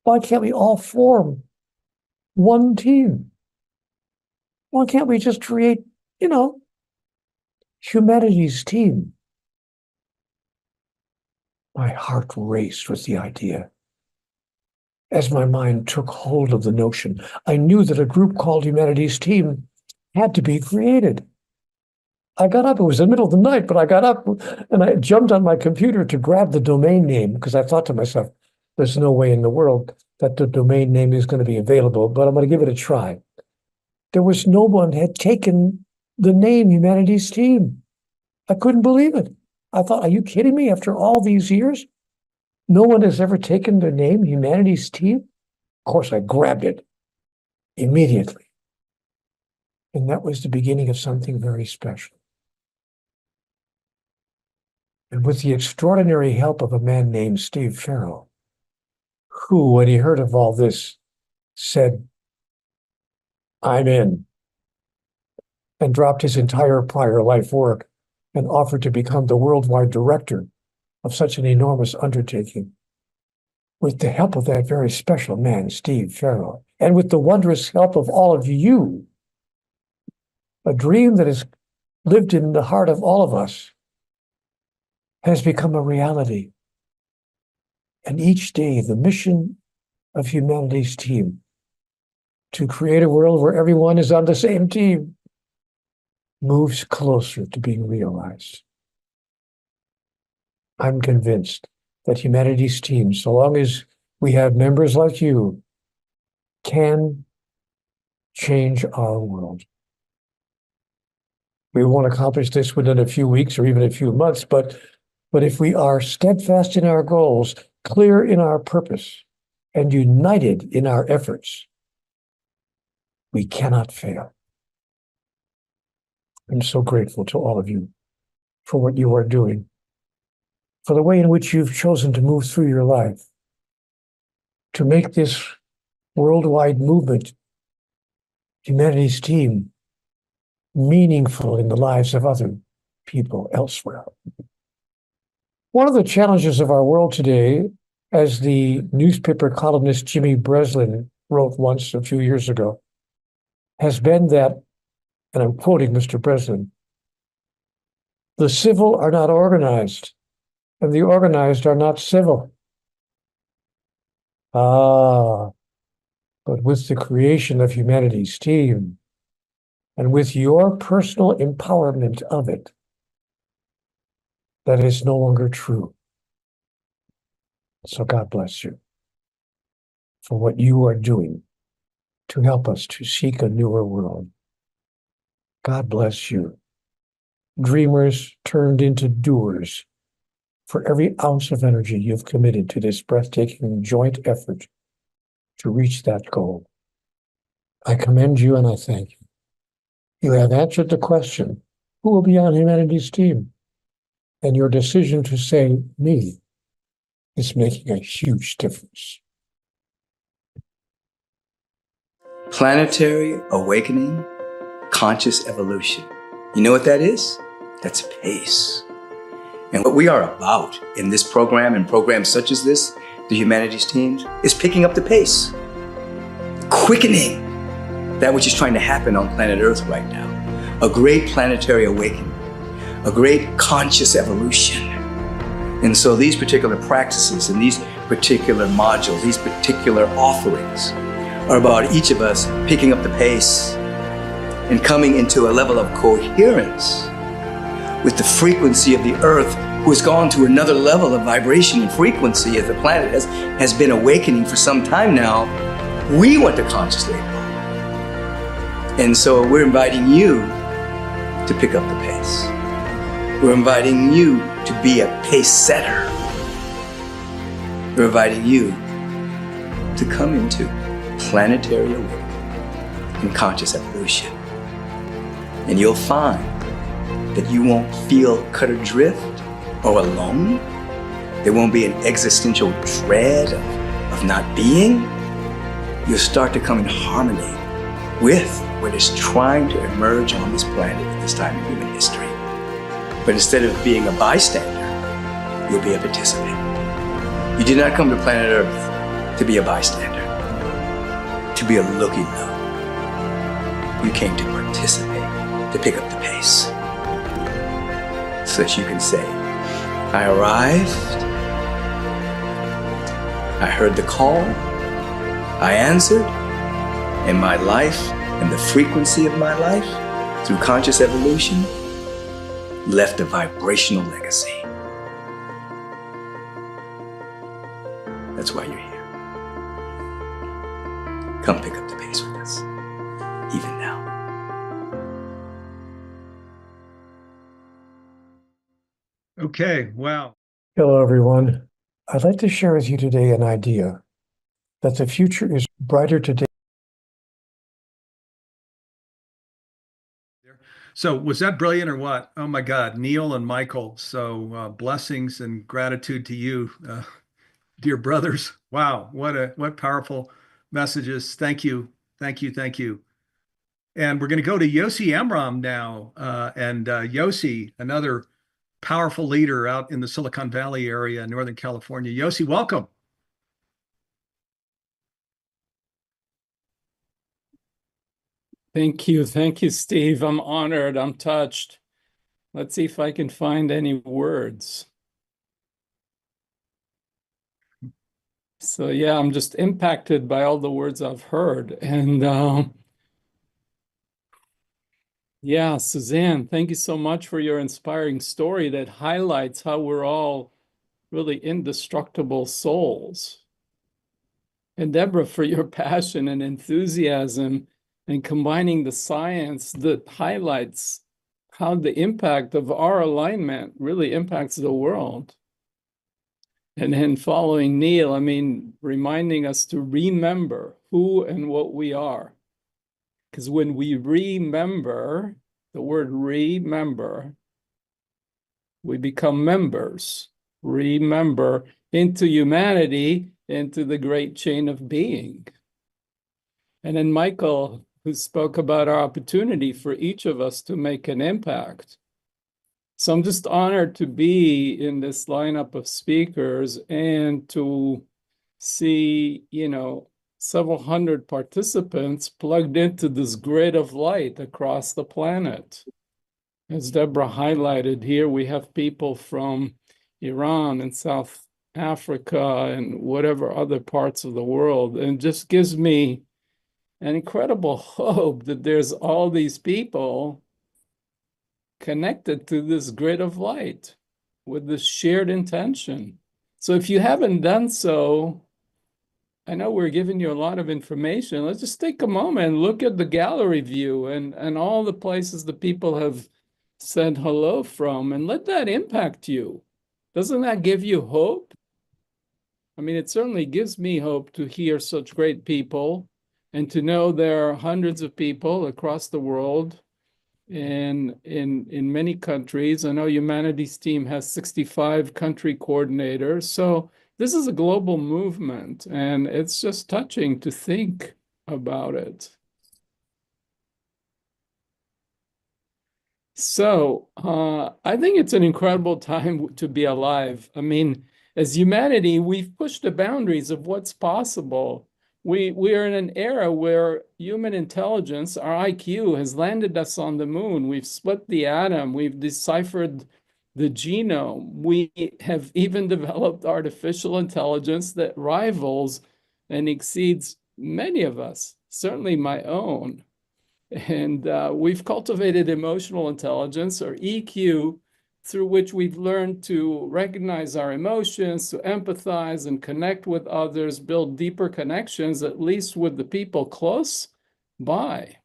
Why can't we all form one team? Why can't we just create, humanity's team? My heart raced with the idea. As my mind took hold of the notion, I knew that a group called Humanity's Team had to be created. I got up, it was the middle of the night, but I got up and I jumped on my computer to grab the domain name because I thought to myself, there's no way in the world that the domain name is going to be available, but I'm going to give it a try. There was no one had taken the name Humanity's Team. I couldn't believe it. I thought, are you kidding me? After all these years, no one has ever taken the name Humanity's Team? Of course, I grabbed it immediately. And that was the beginning of something very special. And with the extraordinary help of a man named Steve Farrell, who, when he heard of all this, said, I'm in, and dropped his entire prior life work and offered to become the worldwide director of such an enormous undertaking. With the help of that very special man, Steve Farrell, and with the wondrous help of all of you, a dream that has lived in the heart of all of us has become a reality. And each day, the mission of Humanity's Team to create a world where everyone is on the same team moves closer to being realized. I'm convinced that Humanity's Team, so long as we have members like you, can change our world. We won't accomplish this within a few weeks or even a few months, but if we are steadfast in our goals, clear in our purpose, and united in our efforts, we cannot fail. I'm so grateful to all of you for what you are doing, for the way in which you've chosen to move through your life, to make this worldwide movement, humanity's team, meaningful in the lives of other people elsewhere. One of the challenges of our world today, as the newspaper columnist Jimmy Breslin wrote once a few years ago, has been that, and I'm quoting Mr. Breslin, the civil are not organized, and the organized are not civil. But with the creation of humanity's team, and with your personal empowerment of it, that is no longer true. So God bless you for what you are doing to help us to seek a newer world. God bless you. Dreamers turned into doers for every ounce of energy you've committed to this breathtaking joint effort to reach that goal. I commend you and I thank you. You have answered the question, who will be on humanity's team? And your decision to say me is making a huge difference. Planetary awakening, conscious evolution. You know what that is? That's pace. And what we are about in this program and programs such as this, the humanities teams, is picking up the pace, quickening that which is trying to happen on planet Earth right now. A great planetary awakening, a great conscious evolution. And so these particular practices and these particular modules, these particular offerings are about each of us picking up the pace and coming into a level of coherence with the frequency of the Earth, who has gone to another level of vibration and frequency as the planet has been awakening for some time now. We want to consciously evolve. And so we're inviting you to pick up the pace. We're inviting you to be a pace setter. We're inviting you to come into planetary awakening and conscious evolution. And you'll find that you won't feel cut adrift or alone. There won't be an existential dread of not being. You'll start to come in harmony with what is trying to emerge on this planet at this time in human history. But instead of being a bystander, you'll be a participant. You did not come to planet Earth to be a bystander, to be a looky-loo. You came to participate, to pick up the pace, so that you can say, I arrived, I heard the call, I answered, and my life and the frequency of my life through conscious evolution left a vibrational legacy. That's why you're here. Come pick up the pace with us, even now. Okay, wow. Hello, everyone. I'd like to share with you today an idea that the future is brighter today. So was that brilliant or what? Oh my God, Neil and Michael. So blessings and gratitude to you, dear brothers. Wow, what powerful messages. Thank you, thank you, thank you. And we're going to go to Yossi Amram now. And Yossi, another powerful leader out in the Silicon Valley area, Northern California. Yossi, welcome. Thank you. Thank you, Steve. I'm honored. I'm touched. Let's see if I can find any words. So yeah, I'm just impacted by all the words I've heard. And yeah, Suzanne, thank you so much for your inspiring story that highlights how we're all really indestructible souls. And Deborah, for your passion and enthusiasm and combining the science that highlights how the impact of our alignment really impacts the world. And then following Neil, I mean, reminding us to remember who and what we are. Because when we remember, the word remember, we become members. Remember into humanity, into the great chain of being. And then Michael, who spoke about our opportunity for each of us to make an impact. So I'm just honored to be in this lineup of speakers and to see, several hundred participants plugged into this grid of light across the planet. As Deborah highlighted here, we have people from Iran and South Africa and whatever other parts of the world, and just gives me an incredible hope that there's all these people connected to this grid of light with this shared intention. So if you haven't done so, I know we're giving you a lot of information. Let's just take a moment and look at the gallery view and all the places the people have said hello from, and let that impact you. Doesn't that give you hope? I mean, it certainly gives me hope to hear such great people and to know there are hundreds of people across the world and in many countries. I know Humanity's team has 65 country coordinators. So this is a global movement, and it's just touching to think about it. So I think it's an incredible time to be alive. I mean, as humanity, we've pushed the boundaries of what's possible. We are in an era where human intelligence, our IQ, has landed us on the moon. We've split the atom. We've deciphered the genome. We have even developed artificial intelligence that rivals and exceeds many of us, certainly my own. And we've cultivated emotional intelligence, or EQ, through which we've learned to recognize our emotions, to empathize and connect with others, build deeper connections, at least with the people close by.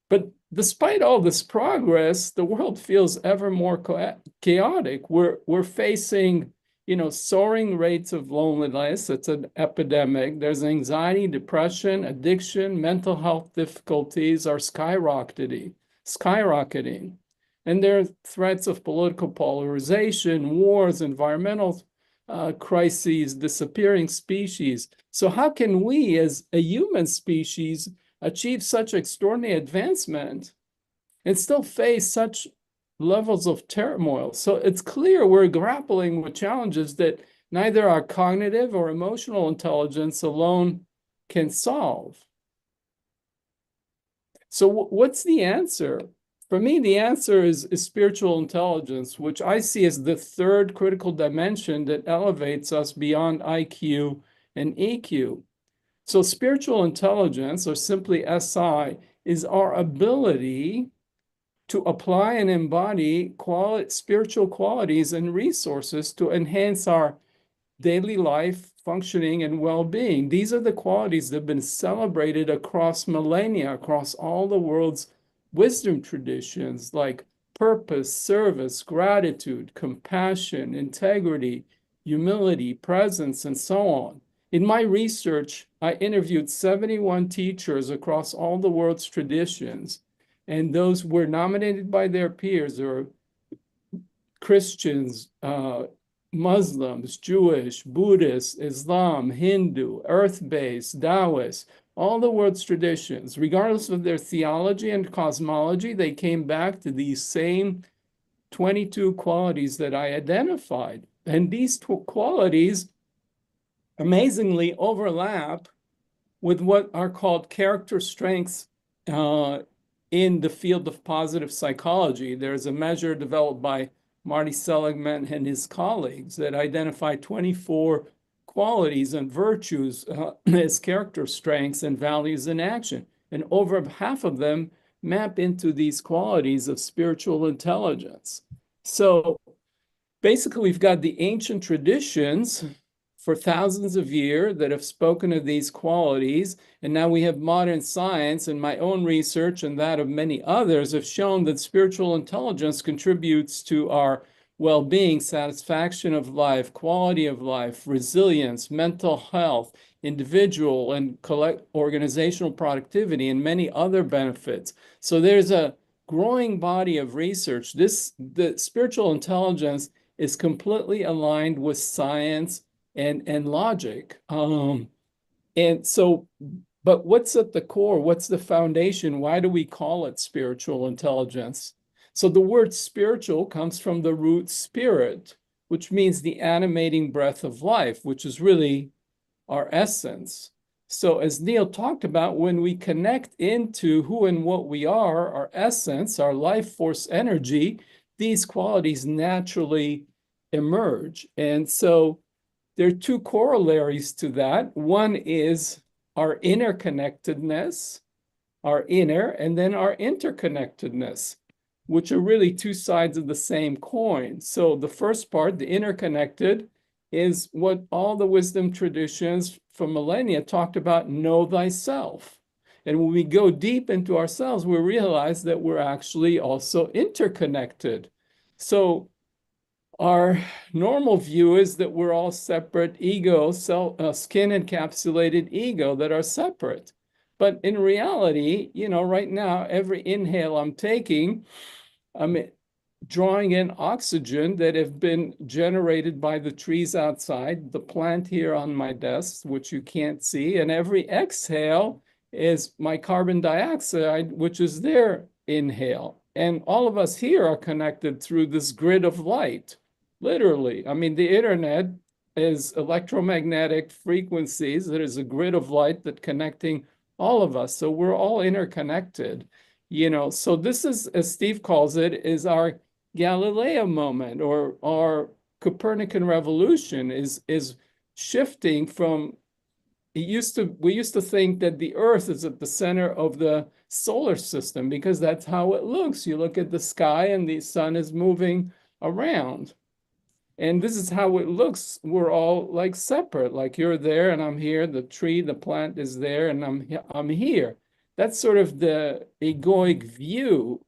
But despite all this progress, the world feels ever more chaotic. We're facing, soaring rates of loneliness. It's an epidemic. There's anxiety, depression, addiction, mental health difficulties are skyrocketing. And there are threats of political polarization, wars, environmental crises, disappearing species. So how can we, as a human species, achieve such extraordinary advancement and still face such levels of turmoil? So it's clear we're grappling with challenges that neither our cognitive or emotional intelligence alone can solve. So what's the answer? For me, the answer is spiritual intelligence, which I see as the third critical dimension that elevates us beyond IQ and EQ. So spiritual intelligence, or simply SI, is our ability to apply and embody spiritual qualities and resources to enhance our daily life functioning and well-being. These are the qualities that have been celebrated across millennia, across all the world's wisdom traditions, like purpose, service, gratitude, compassion, integrity, humility, presence, and so on. In my research, I interviewed 71 teachers across all the world's traditions, and those were nominated by their peers, or Christians, Muslims, Jewish, Buddhist, Islam, Hindu, earth-based, Taoist, all the world's traditions. Regardless of their theology and cosmology, they came back to these same 22 qualities that I identified. And these qualities amazingly overlap with what are called character strengths in the field of positive psychology. There's a measure developed by Marty Seligman and his colleagues that identify 24 qualities and virtues as character strengths and values in action. And over half of them map into these qualities of spiritual intelligence. So basically, we've got the ancient traditions for thousands of years that have spoken of these qualities. And now we have modern science, and my own research and that of many others have shown that spiritual intelligence contributes to our well-being, satisfaction of life, quality of life, resilience, mental health, individual and organizational productivity, and many other benefits. So there's a growing body of research. The spiritual intelligence is completely aligned with science and logic. And so, but what's at the core? What's the foundation? Why do we call it spiritual intelligence? So the word spiritual comes from the root spirit, which means the animating breath of life, which is really our essence. So as Neil talked about, when we connect into who and what we are, our essence, our life force energy, these qualities naturally emerge. And so there are two corollaries to that. One is our interconnectedness, our inner, and then our interconnectedness, which are really two sides of the same coin. So the first part, the interconnected, is what all the wisdom traditions from millennia talked about: know thyself. And when we go deep into ourselves, we realize that we're actually also interconnected. So our normal view is that we're all separate ego, skin encapsulated ego that are separate. But in reality, right now, every inhale I'm taking, I'm drawing in oxygen that have been generated by the trees outside, the plant here on my desk, which you can't see. And every exhale is my carbon dioxide, which is their inhale. And all of us here are connected through this grid of light, literally. I mean, the internet is electromagnetic frequencies. There is a grid of light that connecting all of us. So we're all interconnected. So this is, as Steve calls it, is our Galileo moment, or our Copernican revolution is shifting from, we used to think that the Earth is at the center of the solar system because that's how it looks. You look at the sky and the sun is moving around. And this is how it looks. We're all like separate, like you're there and I'm here, the tree, the plant is there and I'm here. That's sort of the egoic view.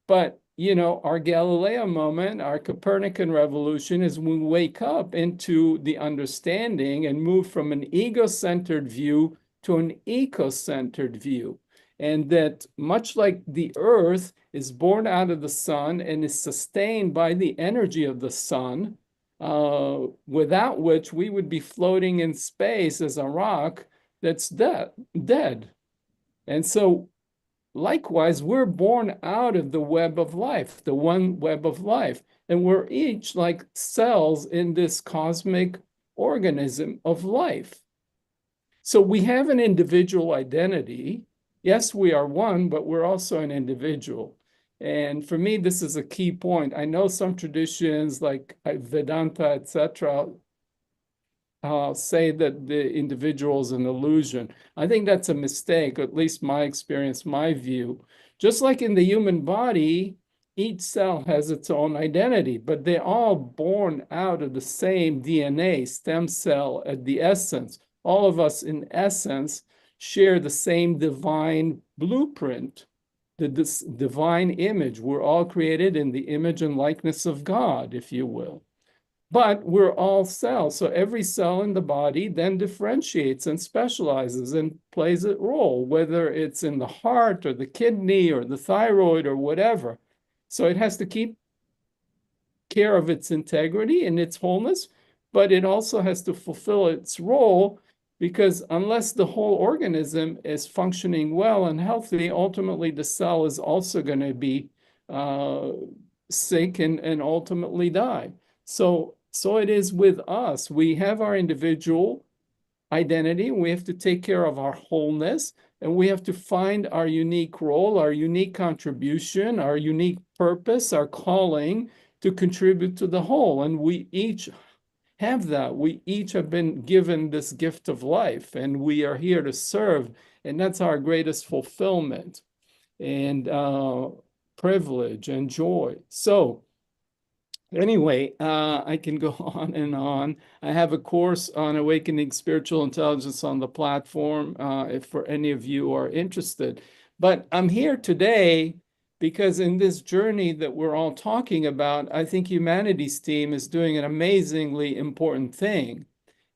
But, our Galileo moment, our Copernican revolution is when we wake up into the understanding and move from an ego-centered view to an eco-centered view. And that much like the Earth is born out of the sun and is sustained by the energy of the sun, without which we would be floating in space as a rock that's dead. And so likewise, we're born out of the web of life, the one web of life. And we're each like cells in this cosmic organism of life. So we have an individual identity. Yes, we are one, but we're also an individual. And for me, this is a key point. I know some traditions like Vedanta, etc., say that the individual is an illusion. I think that's a mistake, at least my experience, my view. Just like in the human body, each cell has its own identity, but they're all born out of the same DNA, stem cell at the essence. All of us in essence share the same divine blueprint, this divine image. We're all created in the image and likeness of God, if you will. But we're all cells. So every cell in the body then differentiates and specializes and plays a role, whether it's in the heart or the kidney or the thyroid or whatever. So it has to keep care of its integrity and its wholeness, but it also has to fulfill its role, because unless the whole organism is functioning well and healthy, ultimately the cell is also going to be sick and ultimately die. So it is with us. We have our individual identity. We have to take care of our wholeness, and we have to find our unique role, our unique contribution, our unique purpose, our calling to contribute to the whole. And we each have that. We each have been given this gift of life, and we are here to serve. And that's our greatest fulfillment and privilege and joy. So Anyway, I can go on and on. I have a course on awakening spiritual intelligence on the platform, if for any of you are interested. But I'm here today because in this journey that we're all talking about, I think Humanities Team is doing an amazingly important thing.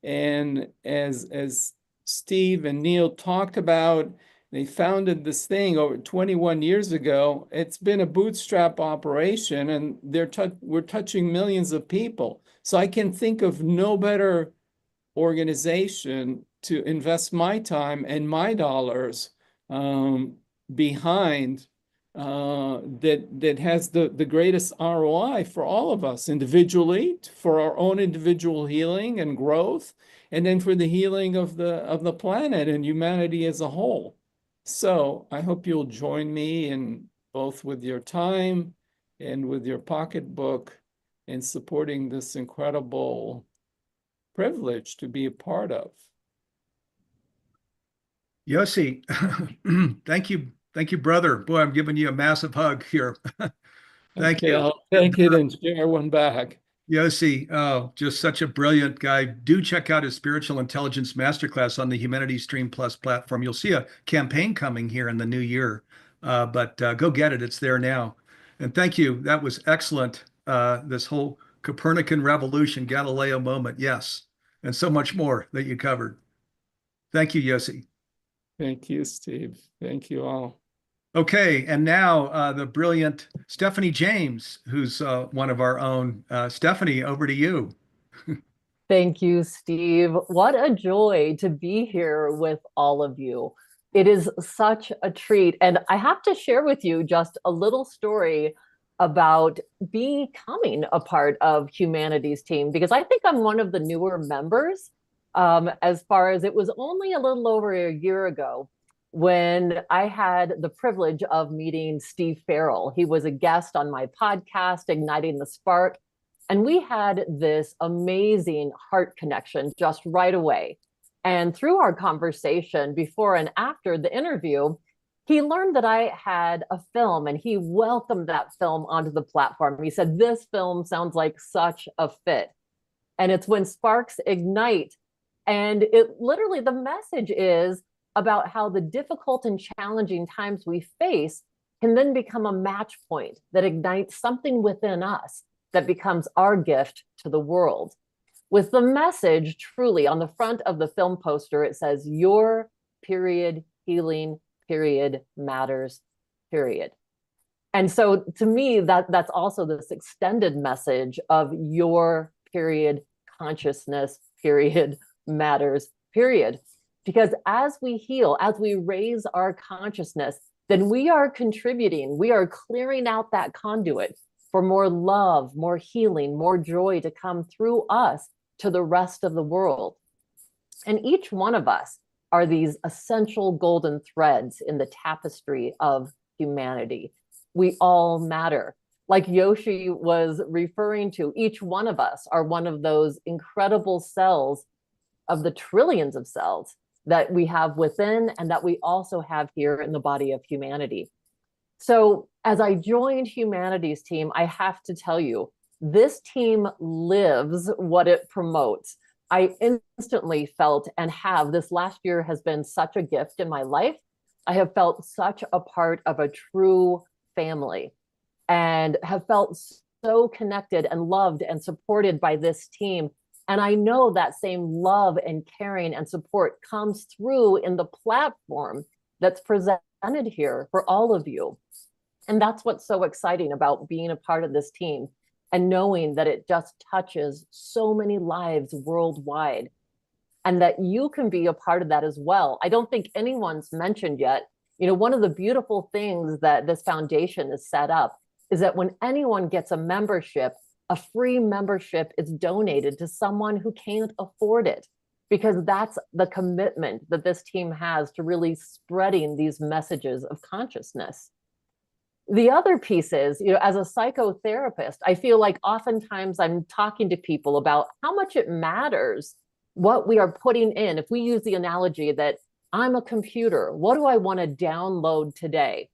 And as Steve and Neil talked about, they founded this thing over 21 years ago. It's been a bootstrap operation, and we're touching millions of people. So I can think of no better organization to invest my time and my dollars behind that has the greatest ROI for all of us individually, for our own individual healing and growth, and then for the healing of the planet and humanity as a whole. So I hope you'll join me in both with your time and with your pocketbook in supporting this incredible privilege to be a part of. Yossi, thank you. Thank you, brother. Boy, I'm giving you a massive hug here. Thank Okay, you. I'll take it and share one back. Yossi, oh, just such a brilliant guy. Do check out his Spiritual Intelligence Masterclass on the Humanities Stream Plus platform. You'll see a campaign coming here in the new year, but go get it. It's there now. And thank you. That was excellent. This whole Copernican revolution, Galileo moment, yes, and so much more that you covered. Thank you, Yossi. Thank you, Steve. Thank you all. Okay, and now the brilliant Stephanie James, who's one of our own. Stephanie, over to you. Thank you, Steve. What a joy to be here with all of you. It is such a treat. And I have to share with you just a little story about becoming a part of Humanities Team, because I think I'm one of the newer members, as far as it was only a little over a year ago when I had the privilege of meeting Steve Farrell. He was a guest on my podcast, Igniting the Spark. And we had this amazing heart connection just right away. And through our conversation before and after the interview, he learned that I had a film and he welcomed that film onto the platform. He said, this film sounds like such a fit. And it's when sparks ignite. And it literally, the message is about how the difficult and challenging times we face can then become a match point that ignites something within us that becomes our gift to the world. With the message truly on the front of the film poster, it says, your period healing period matters, period. And so to me, that's also this extended message of your period consciousness period matters, period. Because as we heal, as we raise our consciousness, then we are contributing, we are clearing out that conduit for more love, more healing, more joy to come through us to the rest of the world. And each one of us are these essential golden threads in the tapestry of humanity. We all matter. Like Yoshi was referring to, each one of us are one of those incredible cells of the trillions of cells that we have within and that we also have here in the body of humanity. So as I joined Humanities Team, I have to tell you, this team lives what it promotes. I instantly felt and have, this last year has been such a gift in my life. I have felt such a part of a true family and have felt so connected and loved and supported by this team. And I know that same love and caring and support comes through in the platform that's presented here for all of you. And that's what's so exciting about being a part of this team and knowing that it just touches so many lives worldwide and that you can be a part of that as well. I don't think anyone's mentioned yet, one of the beautiful things that this foundation is set up is that when anyone gets a membership, a free membership is donated to someone who can't afford it, because that's the commitment that this team has to really spreading these messages of consciousness. The other piece is, as a psychotherapist, I feel like oftentimes I'm talking to people about how much it matters what we are putting in. If we use the analogy that I'm a computer, what do I want to download today?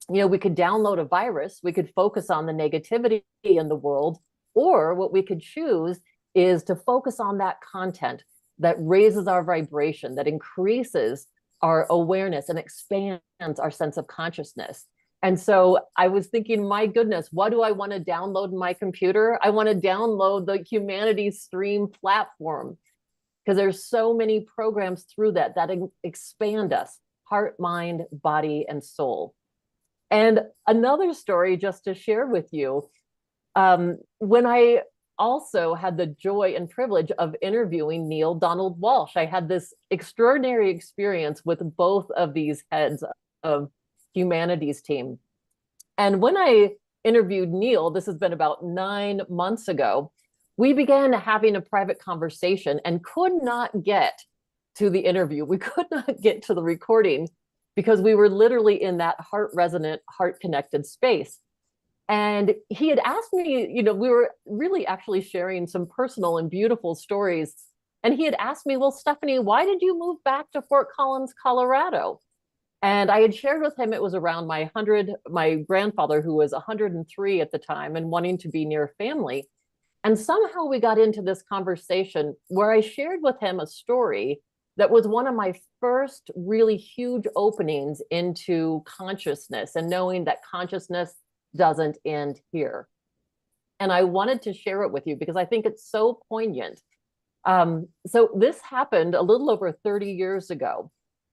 We could download a virus, we could focus on the negativity in the world, Or what we could choose is to focus on that content that raises our vibration, that increases our awareness and expands our sense of consciousness. And so I was thinking, my goodness, what do I want to download in my computer? I want to download the Humanities Stream platform, because there's so many programs through that expand us, heart, mind, body, and soul. And another story just to share with you, when I also had the joy and privilege of interviewing Neil Donald Walsh, I had this extraordinary experience with both of these heads of humanities team. And when I interviewed Neil, this has been about 9 months ago, we began having a private conversation and could not get to the interview. We could not get to the recording because we were literally in that heart resonant, heart connected space. And he had asked me, we were really actually sharing some personal and beautiful stories. And he had asked me, well, Stephanie, why did you move back to Fort Collins, Colorado? And I had shared with him it was around my grandfather, who was 103 at the time and wanting to be near family. And somehow we got into this conversation where I shared with him a story that was one of my first really huge openings into consciousness and knowing that consciousness doesn't end here. And I wanted to share it with you because I think it's so poignant. So this happened a little over 30 years ago.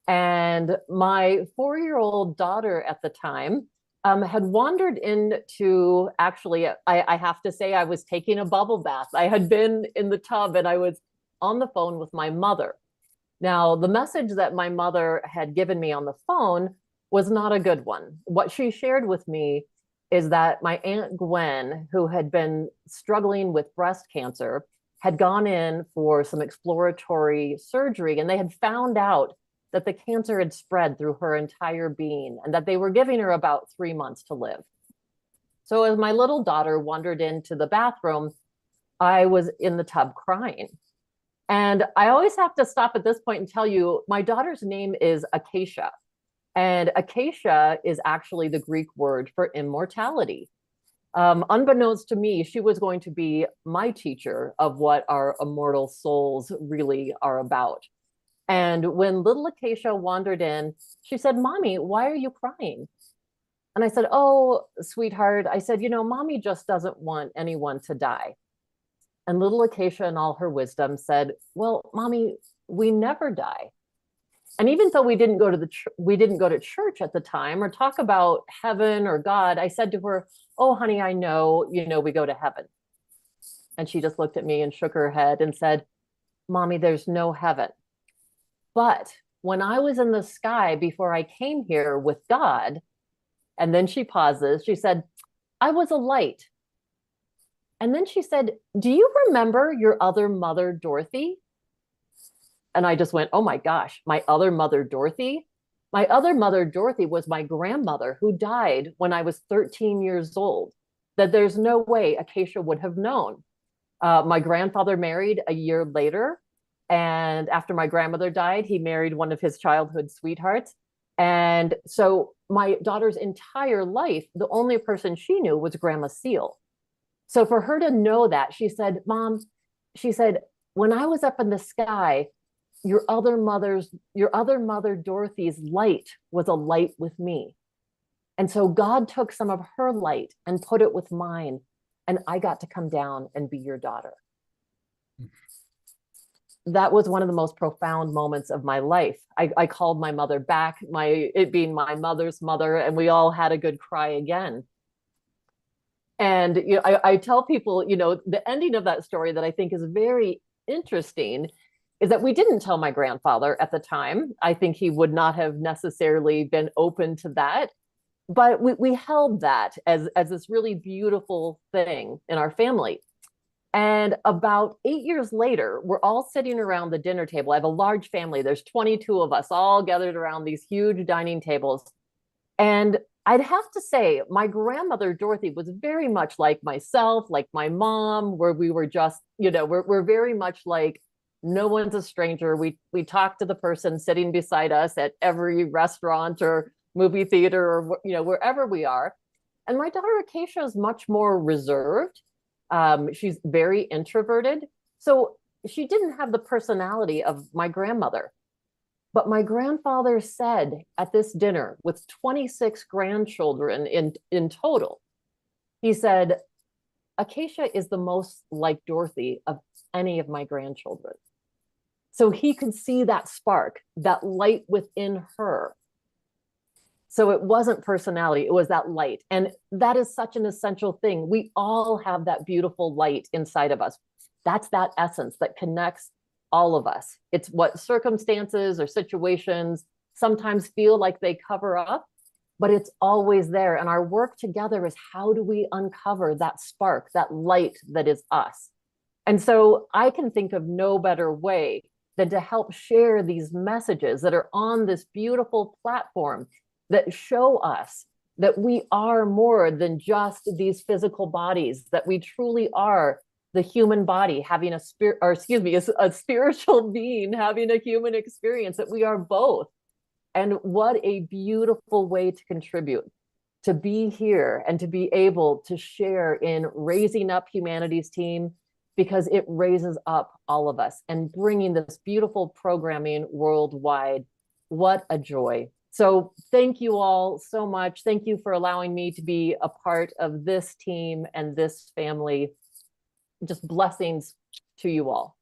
And my 4-year-old daughter at the time had wandered into, actually, I have to say, I was taking a bubble bath. I had been in the tub and I was on the phone with my mother. Now, the message that my mother had given me on the phone was not a good one. What she shared with me is that my Aunt Gwen, who had been struggling with breast cancer, had gone in for some exploratory surgery, and they had found out that the cancer had spread through her entire being and that they were giving her about 3 months to live. So as my little daughter wandered into the bathroom, I was in the tub crying. And I always have to stop at this point and tell you, my daughter's name is Acacia. And Acacia is actually the Greek word for immortality. Unbeknownst to me, she was going to be my teacher of what our immortal souls really are about. And when little Acacia wandered in, she said, "Mommy, why are you crying?" And I said, "Oh, sweetheart," I said, "Mommy just doesn't want anyone to die." And little Acacia, in all her wisdom, said, "Well, Mommy, we never die." And even though we didn't go to church at the time or talk about heaven or God, I said to her, "Oh, honey, I know, we go to heaven." And she just looked at me and shook her head and said, "Mommy, there's no heaven. But when I was in the sky before I came here with God," and then she pauses, she said, "I was a light." And then she said, "Do you remember your other mother, Dorothy?" And I just went, oh my gosh, my other mother, Dorothy? My other mother, Dorothy, was my grandmother who died when I was 13 years old, that there's no way Acacia would have known. My grandfather married a year later. And after my grandmother died, he married one of his childhood sweethearts. And so my daughter's entire life, the only person she knew was Grandma Seal. So for her to know that, she said, "Mom," she said, "when I was up in the sky, your other mother Dorothy's light was a light with me. And so God took some of her light and put it with mine, and I got to come down and be your daughter." That was one of the most profound moments of my life. I called my mother back, it being my mother's mother, and we all had a good cry again. And I tell people, the ending of that story that I think is very interesting is that we didn't tell my grandfather at the time. I think he would not have necessarily been open to that. But we held that as this really beautiful thing in our family. And about 8 years later, we're all sitting around the dinner table. I have a large family. There's 22 of us all gathered around these huge dining tables. And I'd have to say, my grandmother, Dorothy, was very much like myself, like my mom, where we were just, we're very much like, no one's a stranger. We talk to the person sitting beside us at every restaurant or movie theater or, wherever we are. And my daughter Acacia is much more reserved. She's very introverted. So she didn't have the personality of my grandmother. But my grandfather said at this dinner with 26 grandchildren in total, he said, Acacia is the most like Dorothy of any of my grandchildren. So he could see that spark, that light within her. So it wasn't personality, it was that light. And that is such an essential thing. We all have that beautiful light inside of us. That's that essence that connects all of us. It's what circumstances or situations sometimes feel like they cover up, but it's always there. And our work together is how do we uncover that spark, that light that is us? And so I can think of no better way than to help share these messages that are on this beautiful platform that show us that we are more than just these physical bodies, that we truly are the human body having a spirit, or excuse me, a spiritual being having a human experience, that we are both. And what a beautiful way to contribute, to be here and to be able to share in raising up humanity's team, because it raises up all of us and bringing this beautiful programming worldwide. What a joy. So thank you all so much. Thank you for allowing me to be a part of this team and this family. Just blessings to you all.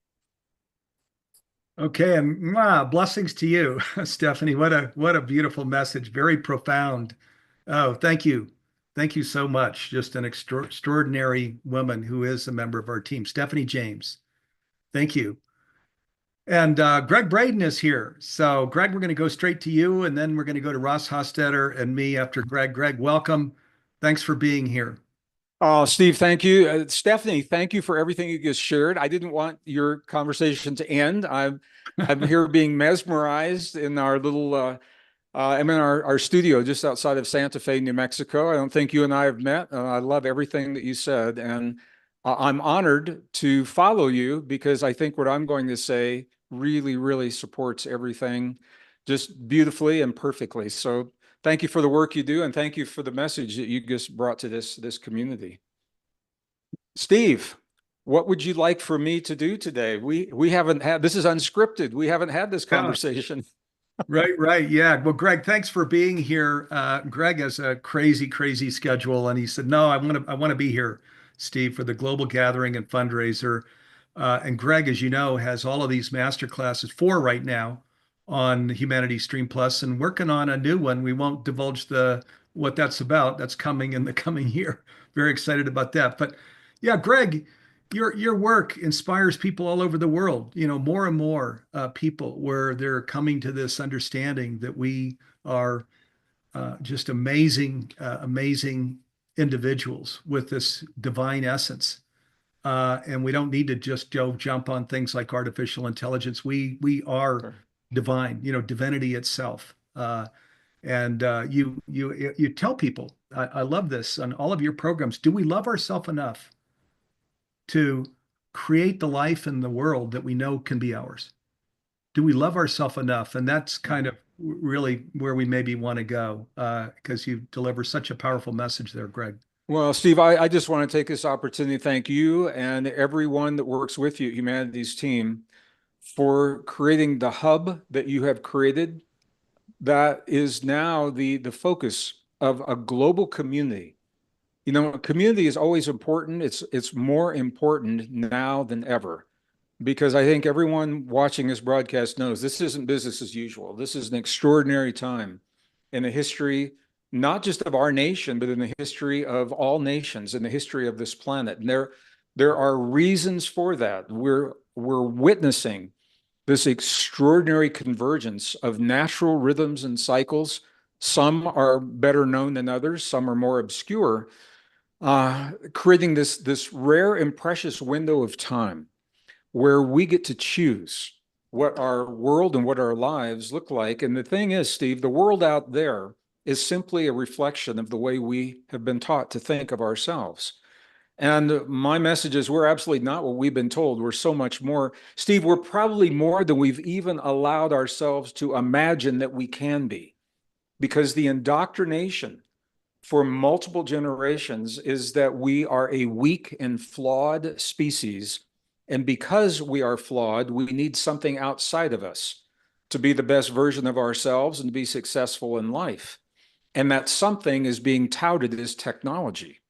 Okay, and blessings to you, Stephanie. What a beautiful message. Very profound. Oh, thank you. Thank you so much. Just an extraordinary woman who is a member of our team, Stephanie James. Thank you. And Greg Braden is here. So, Greg, we're going to go straight to you, and then we're going to go to Ross Hostetter and me after Greg. Greg, welcome. Thanks for being here. Steve, thank you. Stephanie, thank you for everything you just shared. I didn't want your conversation to end. I'm here being mesmerized in our little, I'm in our studio just outside of Santa Fe, New Mexico. I don't think you and I have met. I love everything that you said. And I'm honored to follow you because I think what I'm going to say really, really supports everything just beautifully and perfectly. So thank you for the work you do, and thank you for the message that you just brought to this community. Steve, what would you like for me to do today? We haven't had, this is unscripted. We haven't had this conversation. Right. Yeah. Well, Greg, thanks for being here. Greg has a crazy schedule, and he said, "No, I want to be here, Steve, for the global gathering and fundraiser." And Greg, as you know, has all of these master classes, 4 right now, on Humanity Stream Plus, and working on a new one. We won't divulge what that's about. That's coming in the coming year. Very excited about that. But yeah, Greg, your work inspires people all over the world. You know, more and more people where they're coming to this understanding that we are just amazing individuals with this divine essence. And we don't need to just jump on things like artificial intelligence. We are Sure. divine, divinity itself. And you tell people, I love this on all of your programs. Do we love ourselves enough to create the life in the world that we know can be ours? Do we love ourselves enough? And that's kind of really where we maybe want to go, because you deliver such a powerful message there, Greg. Well, Steve, I just want to take this opportunity to thank you and everyone that works with you, Humanity's team, for creating the hub that you have created that is now the focus of a global community. You know, community is always important. It's more important now than ever, because I think everyone watching this broadcast knows this isn't business as usual. This is an extraordinary time in the history, not just of our nation, but in the history of all nations, in the history of this planet. And there are reasons for that. We're witnessing this extraordinary convergence of natural rhythms and cycles. Some are better known than others, some are more obscure, creating this rare and precious window of time where we get to choose what our world and what our lives look like. And the thing is, Steve, the world out there is simply a reflection of the way we have been taught to think of ourselves. And my message is we're absolutely not what we've been told. We're so much more. Steve, we're probably more than we've even allowed ourselves to imagine that we can be, because the indoctrination for multiple generations is that we are a weak and flawed species. And because we are flawed, we need something outside of us to be the best version of ourselves and to be successful in life. And that something is being touted as technology.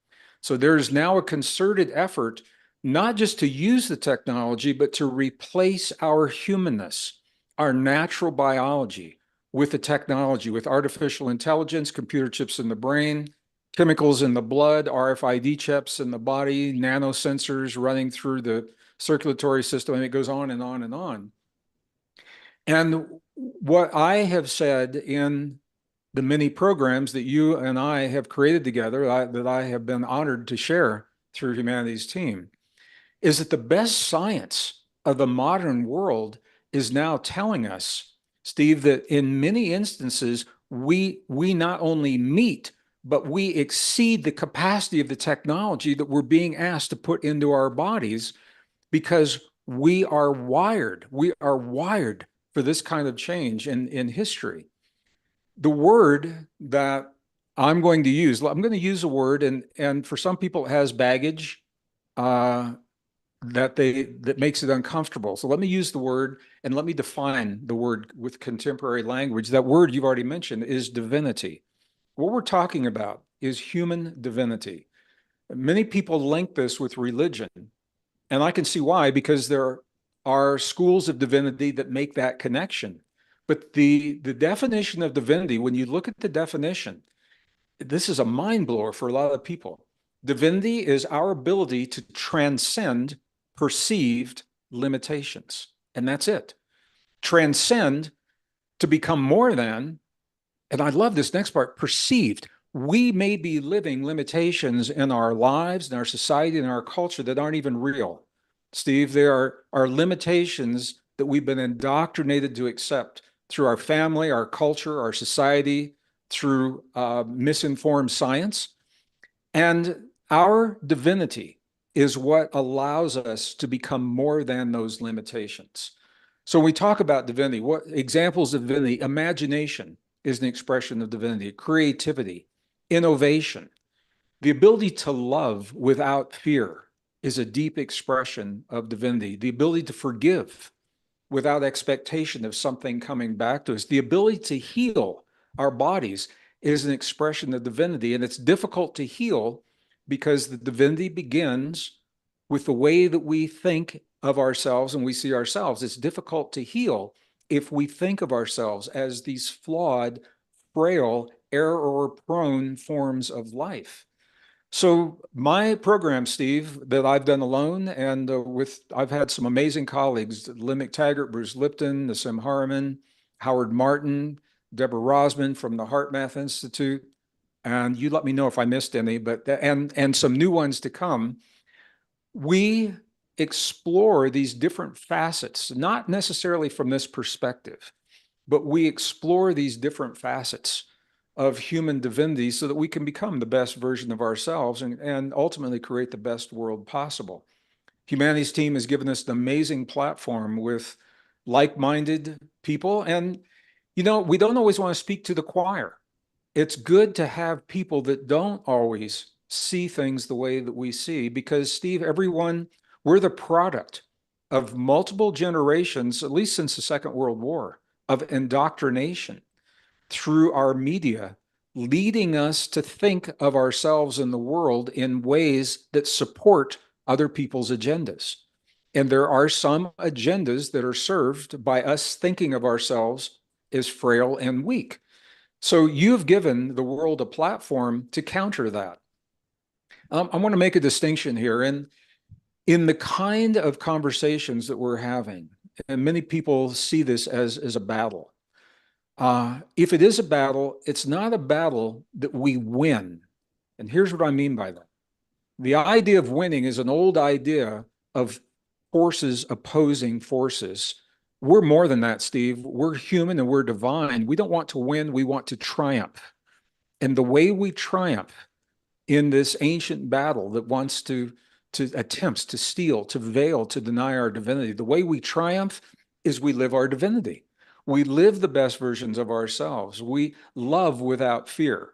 So there's now a concerted effort, not just to use the technology, but to replace our humanness, our natural biology, with the technology, with artificial intelligence, computer chips in the brain, chemicals in the blood, RFID chips in the body, nanosensors running through the circulatory system, and it goes on and on and on. And what I have said in the many programs that you and I have created together, that I have been honored to share through Humanities Team, is that the best science of the modern world is now telling us, Steve, that in many instances, we not only meet, but we exceed the capacity of the technology that we're being asked to put into our bodies, because we are wired for this kind of change in history. The word that I'm going to use a word, and for some people it has baggage that makes it uncomfortable. So let me use the word, and let me define the word with contemporary language. That word you've already mentioned is divinity. What we're talking about is human divinity. Many people link this with religion, and I can see why, because there are schools of divinity that make that connection. But the definition of divinity, when you look at the definition, this is a mind blower for a lot of people. Divinity is our ability to transcend perceived limitations. And that's it. Transcend, to become more than, and I love this next part, perceived. We may be living limitations in our lives, in our society, in our culture that aren't even real. Steve, there are limitations that we've been indoctrinated to accept through our family, our culture, our society, through misinformed science. And our divinity is what allows us to become more than those limitations. So when we talk about divinity, what examples of divinity? Imagination is an expression of divinity. Creativity, innovation, the ability to love without fear is a deep expression of divinity. The ability to forgive without expectation of something coming back to us. The ability to heal our bodies is an expression of divinity. And it's difficult to heal because the divinity begins with the way that we think of ourselves and we see ourselves. It's difficult to heal if we think of ourselves as these flawed, frail, error-prone forms of life. So my program, Steve, that I've done alone, and I've had some amazing colleagues, Lynn McTaggart, Bruce Lipton, Nassim Haramein, Howard Martin, Deborah Rosman from the HeartMath Institute, and you let me know if I missed any, but and some new ones to come. We explore these different facets, not necessarily from this perspective, but we explore these different facets of human divinity so that we can become the best version of ourselves and ultimately create the best world possible. Humanities Team has given us an amazing platform with like-minded people. And, we don't always want to speak to the choir. It's good to have people that don't always see things the way that we see, because, Steve, we're the product of multiple generations, at least since the Second World War, of indoctrination through our media, leading us to think of ourselves in the world in ways that support other people's agendas. And there are some agendas that are served by us thinking of ourselves as frail and weak. So you've given the world a platform to counter that. I want to make a distinction here. And in the kind of conversations that we're having, and many people see this as a battle. If it is a battle, it's not a battle that we win. And here's what I mean by that. The idea of winning is an old idea of forces opposing forces. We're more than that, Steve. We're human and we're divine. We don't want to win, we want to triumph. And the way we triumph in this ancient battle that wants to attempts to steal, to veil, to deny our divinity, the way we triumph is we live our divinity. We live the best versions of ourselves. We love without fear.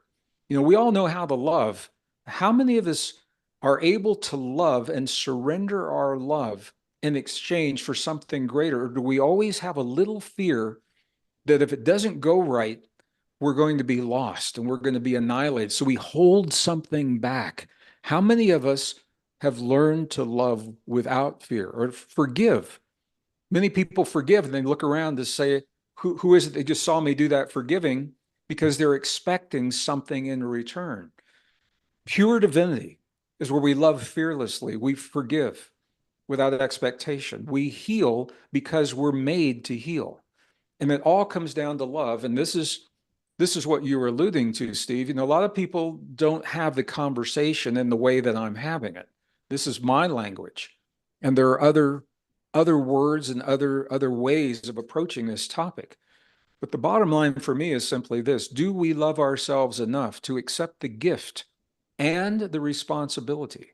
We all know how to love. How many of us are able to love and surrender our love in exchange for something greater? Or do we always have a little fear that if it doesn't go right, we're going to be lost and we're going to be annihilated? So we hold something back. How many of us have learned to love without fear or forgive? Many people forgive and they look around to say, who is it that just saw me do that forgiving? Because they're expecting something in return. Pure divinity is where we love fearlessly. We forgive without expectation. We heal because we're made to heal. And it all comes down to love. And this is what you were alluding to, Steve. A lot of people don't have the conversation in the way that I'm having it. This is my language. And there are other words and other ways of approaching this topic. But the bottom line for me is simply this: do we love ourselves enough to accept the gift and the responsibility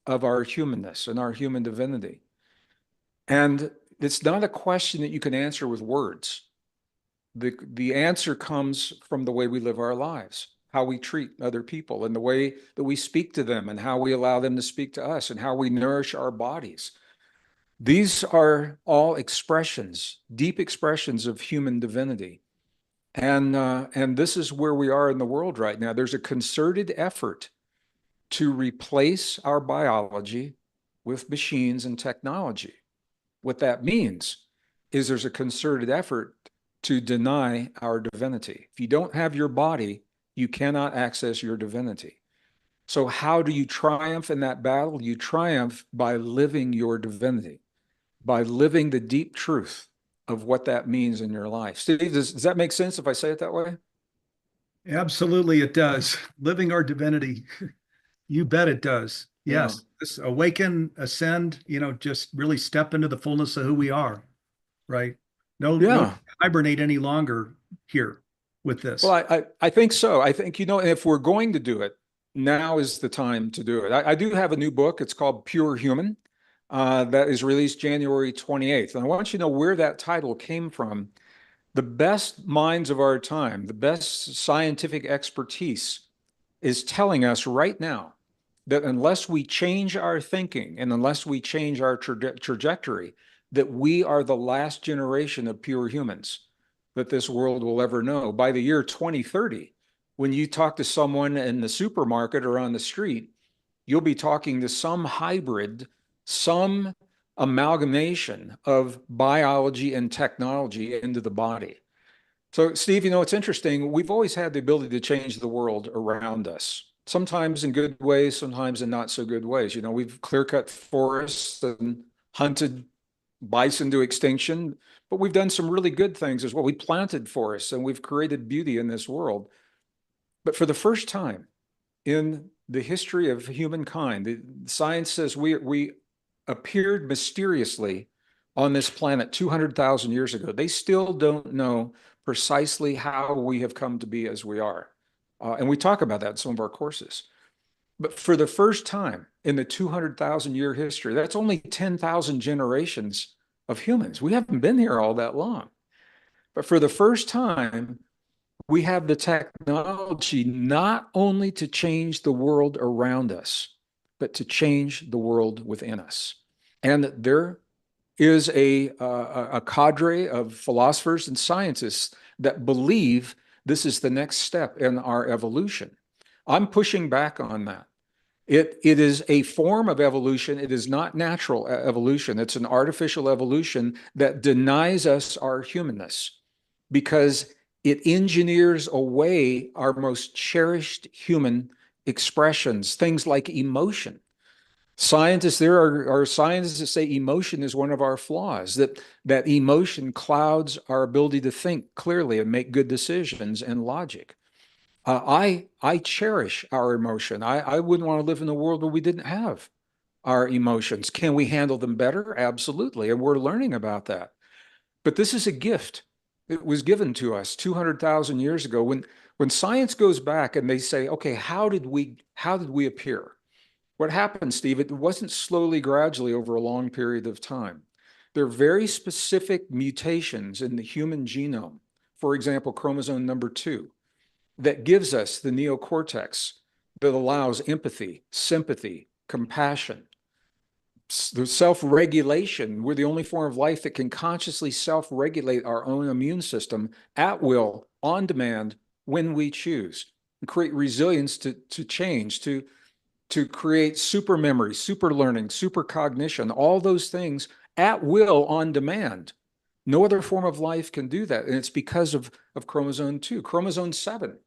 of our humanness and our human divinity? And it's not a question that you can answer with words. The answer comes from the way we live our lives, how we treat other people, and the way that we speak to them, and how we allow them to speak to us, and how we nourish our bodies. These are all expressions, deep expressions of human divinity. And this is where we are in the world right now. There's a concerted effort to replace our biology with machines and technology. What that means is there's a concerted effort to deny our divinity. If you don't have your body, you cannot access your divinity. So how do you triumph in that battle? You triumph by living your divinity, by living the deep truth of what that means in your life. Steve, does that make sense if I say it that way? Absolutely, it does. Living our divinity. You bet it does. Yeah. Yes. This awaken, ascend, just really step into the fullness of who we are, right? No Yeah. hibernate any longer here with this. Well, I think so. I think, if we're going to do it, now is the time to do it. I do have a new book. It's called Pure Human, that is released January 28th. And I want you to know where that title came from. The best minds of our time, the best scientific expertise is telling us right now that unless we change our thinking and unless we change our trajectory, that we are the last generation of pure humans that this world will ever know. By the year 2030, when you talk to someone in the supermarket or on the street, you'll be talking to some hybrid, some amalgamation of biology and technology into the body. So, Steve, it's interesting. We've always had the ability to change the world around us, sometimes in good ways, sometimes in not so good ways. We've clear-cut forests and hunted bison to extinction, but we've done some really good things as well. We planted forests and we've created beauty in this world. But for the first time in the history of humankind, the science says we appeared mysteriously on this planet 200,000 years ago. They still don't know precisely how we have come to be as we are. And we talk about that in some of our courses. But for the first time in the 200,000 year history, that's only 10,000 generations of humans. We haven't been here all that long. But for the first time, we have the technology not only to change the world around us, but to change the world within us. And there is a cadre of philosophers and scientists that believe this is the next step in our evolution. I'm pushing back on that. It is a form of evolution. It is not natural evolution. It's an artificial evolution that denies us our humanness because it engineers away our most cherished human expressions, things like emotion. There are scientists that say emotion is one of our flaws, that emotion clouds our ability to think clearly and make good decisions and logic. I cherish our emotion. I wouldn't want to live in a world where we didn't have our emotions. Can we handle them better? Absolutely. And we're learning about that. But this is a gift. It was given to us 200,000 years ago. When science goes back and they say, okay, how did we appear? What happened, Steve? It wasn't slowly, gradually over a long period of time. There are very specific mutations in the human genome. For example, chromosome number 2. that gives us the neocortex that allows empathy, sympathy, compassion, the self-regulation. We're the only form of life that can consciously self-regulate our own immune system at will, on demand, when we choose, and create resilience to change, to create super memory, super learning, super cognition, all those things at will, on demand. No other form of life can do that. And it's because of chromosome 2. Chromosome 7.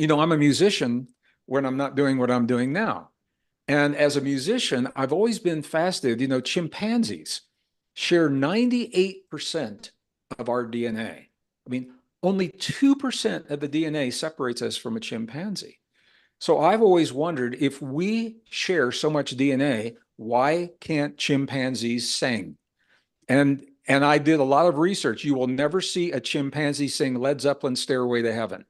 I'm a musician when I'm not doing what I'm doing now. And as a musician, I've always been fascinated. Chimpanzees share 98% of our DNA. I mean, only 2% of the DNA separates us from a chimpanzee. So I've always wondered, if we share so much DNA, why can't chimpanzees sing? And I did a lot of research. You will never see a chimpanzee sing Led Zeppelin's Stairway to Heaven.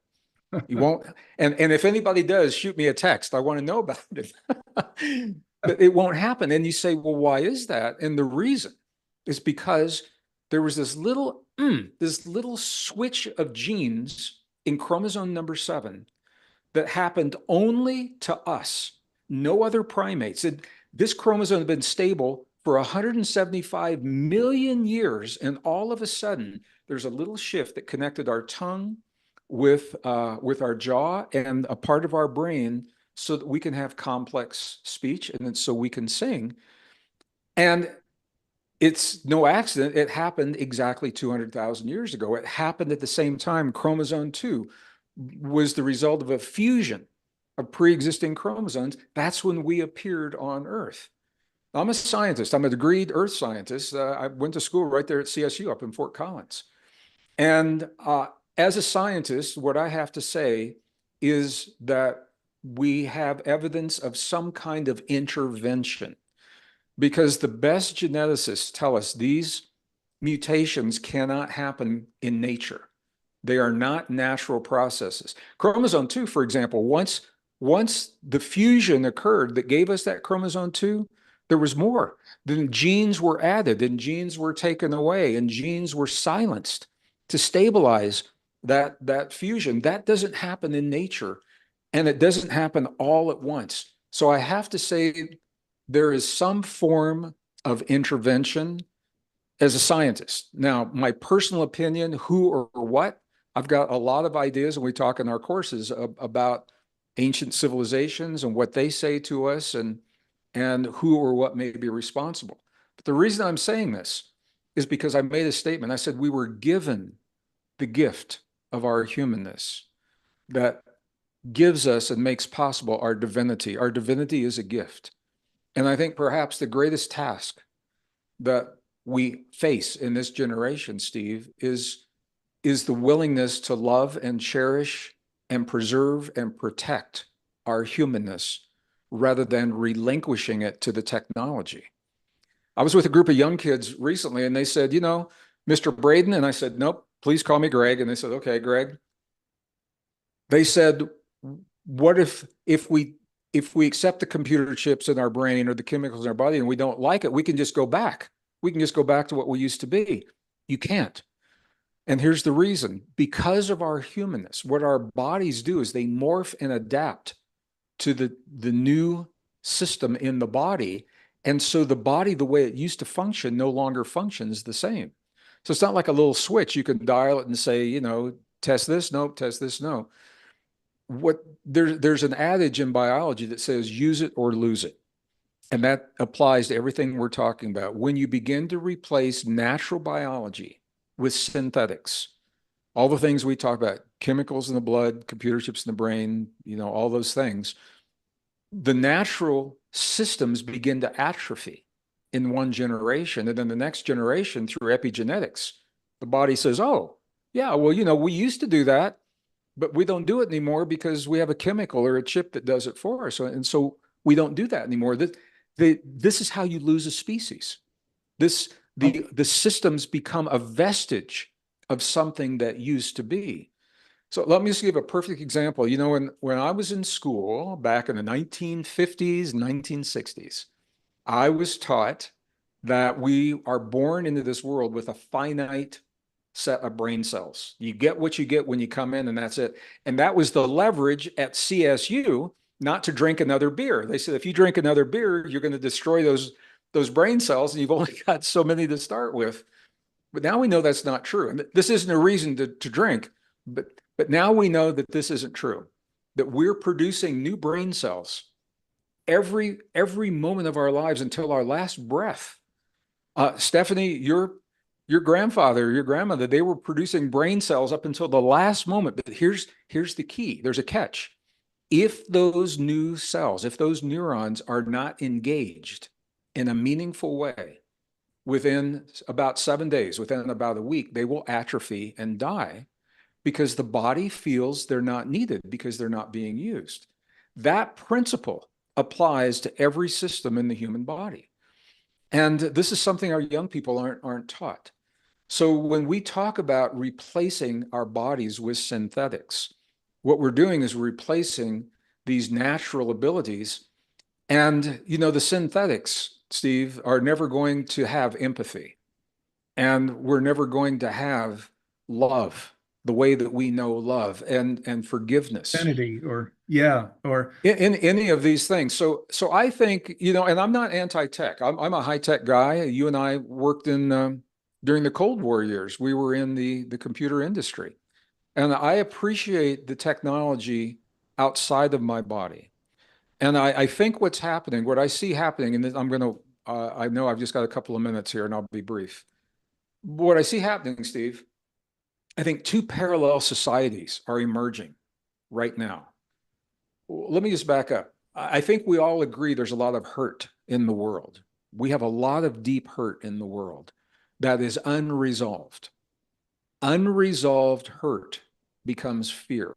You won't. And if anybody does, shoot me a text. I want to know about it. But it won't happen. And you say, well, why is that? And the reason is because there was this little switch of genes in chromosome number 7 that happened only to us, no other primates. This chromosome had been stable for 175 million years, and all of a sudden, there's a little shift that connected our tongue with our jaw and a part of our brain, so that we can have complex speech, and then so we can sing. And it's no accident. It happened exactly 200,000 years ago. It happened at the same time. Chromosome 2 was the result of a fusion of pre-existing chromosomes. That's when we appeared on Earth. I'm a scientist. I'm a degreed Earth scientist. I went to school right there at CSU up in Fort Collins. And as a scientist, what I have to say is that we have evidence of some kind of intervention, because the best geneticists tell us these mutations cannot happen in nature. They are not natural processes. Chromosome 2, for example, once the fusion occurred that gave us that chromosome 2, there was more. Then genes were added, and genes were taken away, and genes were silenced to stabilize that fusion. That doesn't happen in nature, and it doesn't happen all at once. So I have to say there is some form of intervention as a scientist. Now, my personal opinion, who or what, I've got a lot of ideas, and we talk in our courses about ancient civilizations and what they say to us, and who or what may be responsible. But the reason I'm saying this is because I made a statement. I said we were given the gift of our humanness that gives us and makes possible our divinity. Our divinity is a gift. And I think perhaps the greatest task that we face in this generation, Steve, is the willingness to love and cherish and preserve and protect our humanness, rather than relinquishing it to the technology. I was with a group of young kids recently, and they said, Mr. Braden, and I said, nope, please call me Greg. And they said, okay, Greg. They said, what if we accept the computer chips in our brain or the chemicals in our body and we don't like it, we can just go back. We can just go back to what we used to be. You can't. And here's the reason. Because of our humanness, what our bodies do is they morph and adapt to the new system in the body. And so the body, the way it used to function, no longer functions the same. So it's not like a little switch. You can dial it and say, test this, no, test this, no. There's an adage in biology that says use it or lose it. And that applies to everything we're talking about. When you begin to replace natural biology with synthetics, all the things we talk about, chemicals in the blood, computer chips in the brain, all those things, the natural systems begin to atrophy in one generation. And then the next generation, through epigenetics, the body says, oh, yeah, well, we used to do that, but we don't do it anymore because we have a chemical or a chip that does it for us. And so we don't do that anymore. This is how you lose a species. The systems become a vestige of something that used to be. So let me just give a perfect example. When I was in school back in the 1950s, 1960s, I was taught that we are born into this world with a finite set of brain cells. You get what you get when you come in, and that's it. And that was the leverage at CSU not to drink another beer. They said, if you drink another beer, you're going to destroy those brain cells, and you've only got so many to start with. But now we know that's not true. And this isn't a reason to drink, but now we know that this isn't true, that we're producing new brain cells every moment of our lives until our last breath. Stephanie, your grandfather, your grandmother, they were producing brain cells up until the last moment. But here's the key. There's a catch. If those new cells, if those neurons are not engaged in a meaningful way, within about 7 days, within about a week, they will atrophy and die because the body feels they're not needed because they're not being used. That principle applies to every system in the human body. And this is something our young people aren't taught. So when we talk about replacing our bodies with synthetics, what we're doing is replacing these natural abilities. And, the synthetics, Steve, are never going to have empathy. And we're never going to have love the way that we know love and forgiveness. Identity or In any of these things. So I think, and I'm not anti-tech. I'm a high-tech guy. You and I worked in during the Cold War years. We were in the computer industry. And I appreciate the technology outside of my body. And I think what's happening, what I see happening, and I know I've just got a couple of minutes here and I'll be brief. What I see happening, Steve, I think two parallel societies are emerging right now. Let me just back up. I think we all agree there's a lot of hurt in the world. We have a lot of deep hurt in the world that is unresolved. Unresolved hurt becomes fear.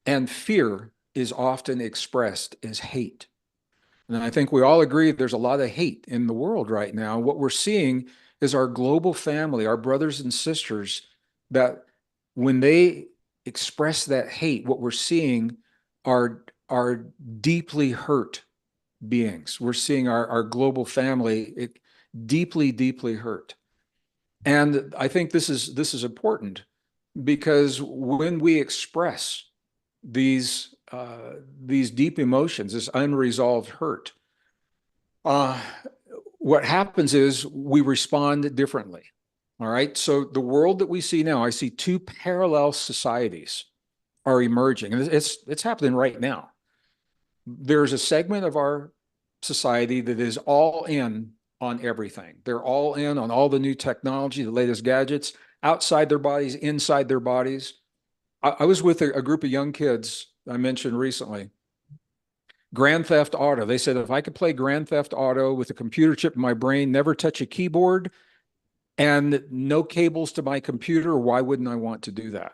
And fear is often expressed as hate. And I think we all agree there's a lot of hate in the world right now. What we're seeing is our global family, our brothers and sisters, that when they express that hate, what we're seeing are deeply hurt beings. We're seeing our global family deeply, deeply hurt. And I think this is important because when we express these deep emotions, this unresolved hurt, what happens is we respond differently. All right. So the world that we see now, I see two parallel societies are emerging, and it's happening right now. There's a segment of our society that is all in on everything. They're all in on all the new technology, the latest gadgets, outside their bodies, inside their bodies. I was with a group of young kids I mentioned recently. Grand Theft Auto. They said, if I could play Grand Theft Auto with a computer chip in my brain, never touch a keyboard, and no cables to my computer, why wouldn't I want to do that?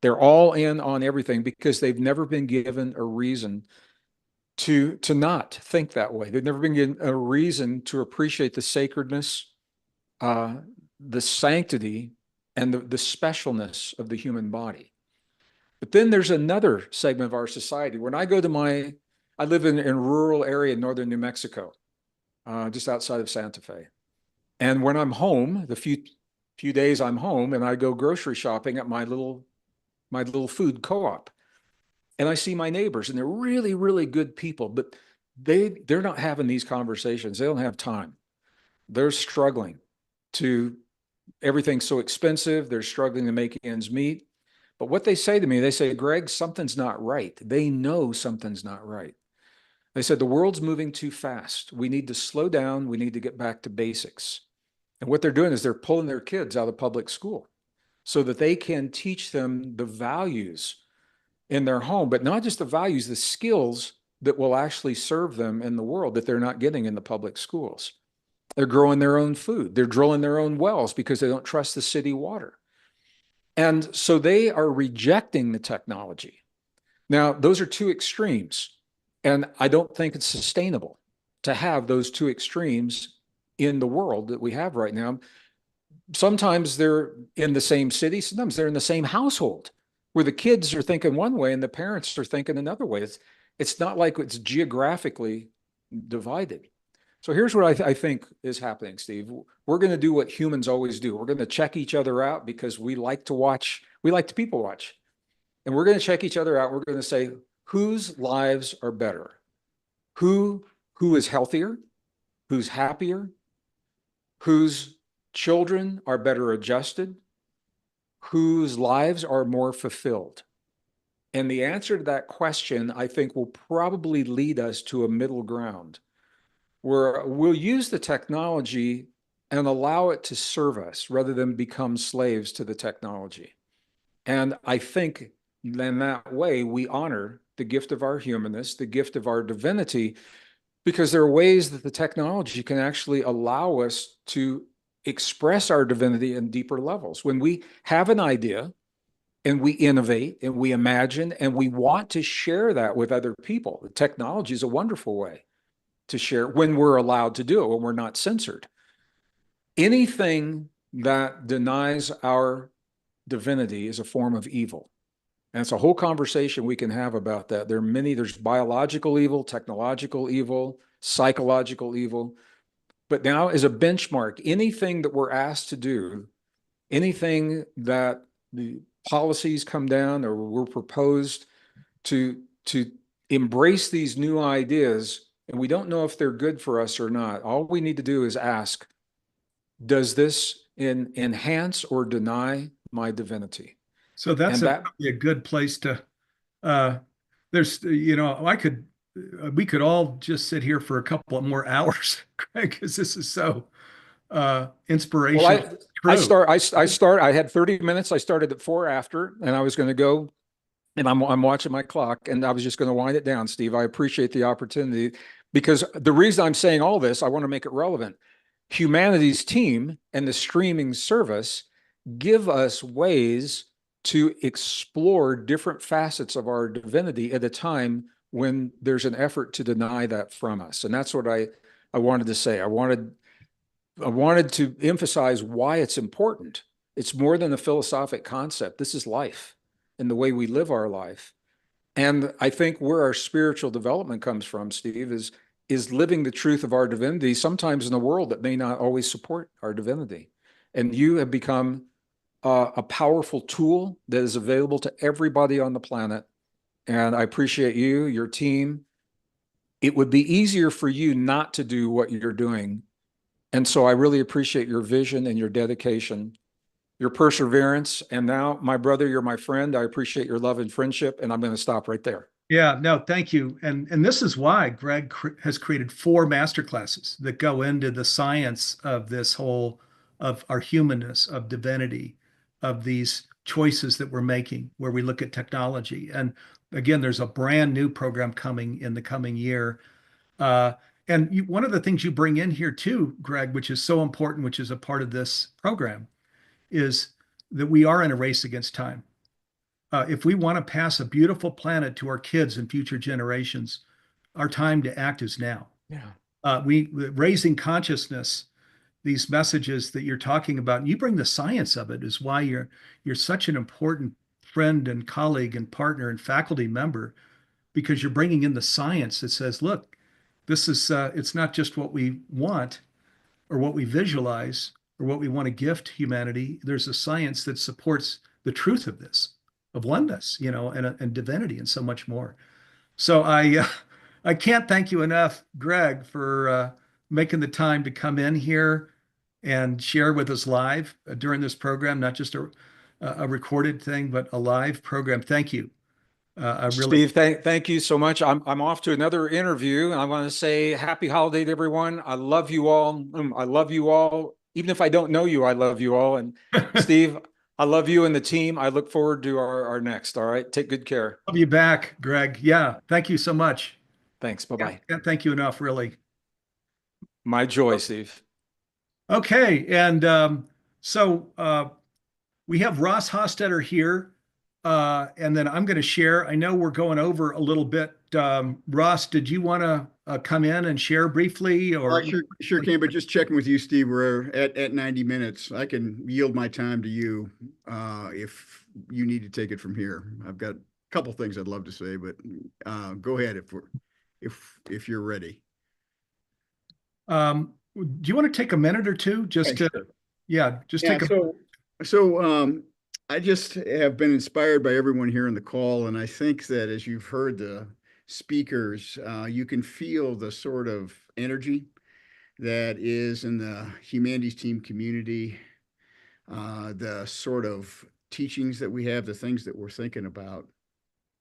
They're all in on everything because they've never been given a reason to not think that way. They've never been given a reason to appreciate the sacredness, the sanctity, and the specialness of the human body. But then there's another segment of our society. When I go to I live in a rural area in northern New Mexico, just outside of Santa Fe. And when I'm home, the few days I'm home, and I go grocery shopping at my little food co-op, and I see my neighbors, and they're really, really good people, but they're not having these conversations. They don't have time. They're struggling everything's so expensive. They're struggling to make ends meet. But what they say to me, they say, Greg, something's not right. They know something's not right. They said, the world's moving too fast. We need to slow down. We need to get back to basics. And what they're doing is they're pulling their kids out of public school so that they can teach them the values in their home, but not just the values, the skills that will actually serve them in the world that they're not getting in the public schools. They're growing their own food. They're drilling their own wells because they don't trust the city water. And so they are rejecting the technology. Now, those are two extremes. And I don't think it's sustainable to have those two extremes in the world that we have right now. Sometimes they're in the same city. Sometimes they're in the same household where the kids are thinking one way and the parents are thinking another way. It's not like it's geographically divided. So here's what I think is happening, Steve. We're going to do what humans always do. We're going to check each other out because we like to people watch. And we're going to check each other out. We're going to say, whose lives are better? Who is healthier? Who's happier? Whose children are better adjusted? Whose lives are more fulfilled? And the answer to that question, I think, will probably lead us to a middle ground where we'll use the technology and allow it to serve us rather than become slaves to the technology. And I think in that way, we honor the gift of our humanness, the gift of our divinity, because there are ways that the technology can actually allow us to express our divinity in deeper levels. When we have an idea and we innovate and we imagine and we want to share that with other people, the technology is a wonderful way to share when we're allowed to do it, when we're not censored. Anything that denies our divinity is a form of evil. And it's a whole conversation we can have about that. There's biological evil, technological evil, psychological evil. But now, as a benchmark, anything that we're asked to do, anything that the policies come down or we're proposed to embrace these new ideas, and we don't know if they're good for us or not. All we need to do is ask, does this enhance or deny my divinity? So that's probably a good place to, we could all just sit here for a couple of more hours, Greg, because this is so inspirational. Well, I had 30 minutes. I started at 4 after, and I was going to go. And I'm watching my clock, and I was just going to wind it down, Steve. I appreciate the opportunity because the reason I'm saying all this, I want to make it relevant. Humanity's team and the streaming service give us ways to explore different facets of our divinity at a time when there's an effort to deny that from us. And that's what I wanted to say. I wanted to emphasize why it's important. It's more than a philosophic concept. This is life and the way we live our life. And I think where our spiritual development comes from, Steve, is living the truth of our divinity, sometimes in a world that may not always support our divinity. And you have become a powerful tool that is available to everybody on the planet. And I appreciate you, your team. It would be easier for you not to do what you're doing. And so I really appreciate your vision and your dedication, your perseverance. And now, my brother, you're my friend. I appreciate your love and friendship, and I'm going to stop right there. Yeah, no, thank you. And this is why Greg has created 4 masterclasses that go into the science of this whole, of our humanness, of divinity, of these choices that we're making, where we look at technology. And again, there's a brand new program coming in the coming year. And one of the things you bring in here too, Greg, which is so important, which is a part of this program, is that we are in a race against time. If we want to pass a beautiful planet to our kids and future generations, our time to act is now. Yeah. Raising consciousness, these messages that you're talking about, and you bring the science of it, is why you're such an important friend and colleague and partner and faculty member, because you're bringing in the science that says, look, this is it's not just what we want or what we visualize or what we want to gift humanity. There's a science that supports the truth of this, of oneness, and divinity and so much more. So I can't thank you enough, Greg, for making the time to come in here and share with us live during this program, not just a recorded thing, but a live program. Thank you. Steve, thank you so much. I'm off to another interview, and I want to say happy holiday to everyone. I love you all. I love you all. Even if I don't know you, I love you all. And Steve, I love you and the team. I look forward to our next. All right. Take good care. Love you back, Greg. Yeah. Thank you so much. Thanks. Bye-bye. Can't thank you enough, really. My joy, Steve. Okay. And so we have Ross Hostetter here. And then I'm going to share. I know we're going over a little bit. Ross, did you want to come in and share briefly? Or sure can, but just checking with you, Steve. We're at 90 minutes. I can yield my time to you if you need to take it from here. I've got a couple things I'd love to say, but go ahead if you're ready. Do you want to take a minute or two just Yeah, to, sure. yeah, just Yeah, take a, so I just have been inspired by everyone here on the call, and I think that as you've heard the speakers, you can feel the sort of energy that is in the humanities team community, the sort of teachings that we have, the things that we're thinking about.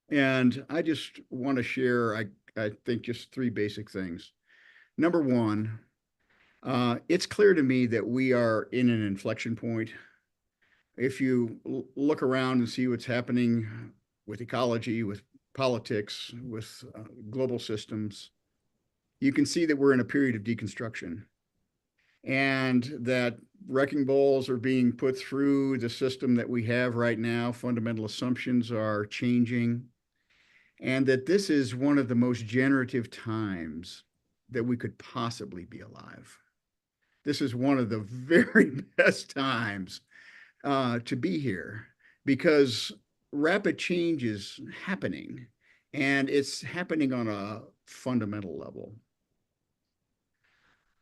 And I just want to share, I think, just three basic things. Number one, it's clear to me that we are in an inflection point. If you look around and see what's happening with ecology, with politics, with global systems, you can see that we're in a period of deconstruction and that wrecking balls are being put through the system that we have right now. Fundamental assumptions are changing, and that this is one of the most generative times that we could possibly be alive. This is one of the very best times to be here because rapid change is happening, and it's happening on a fundamental level.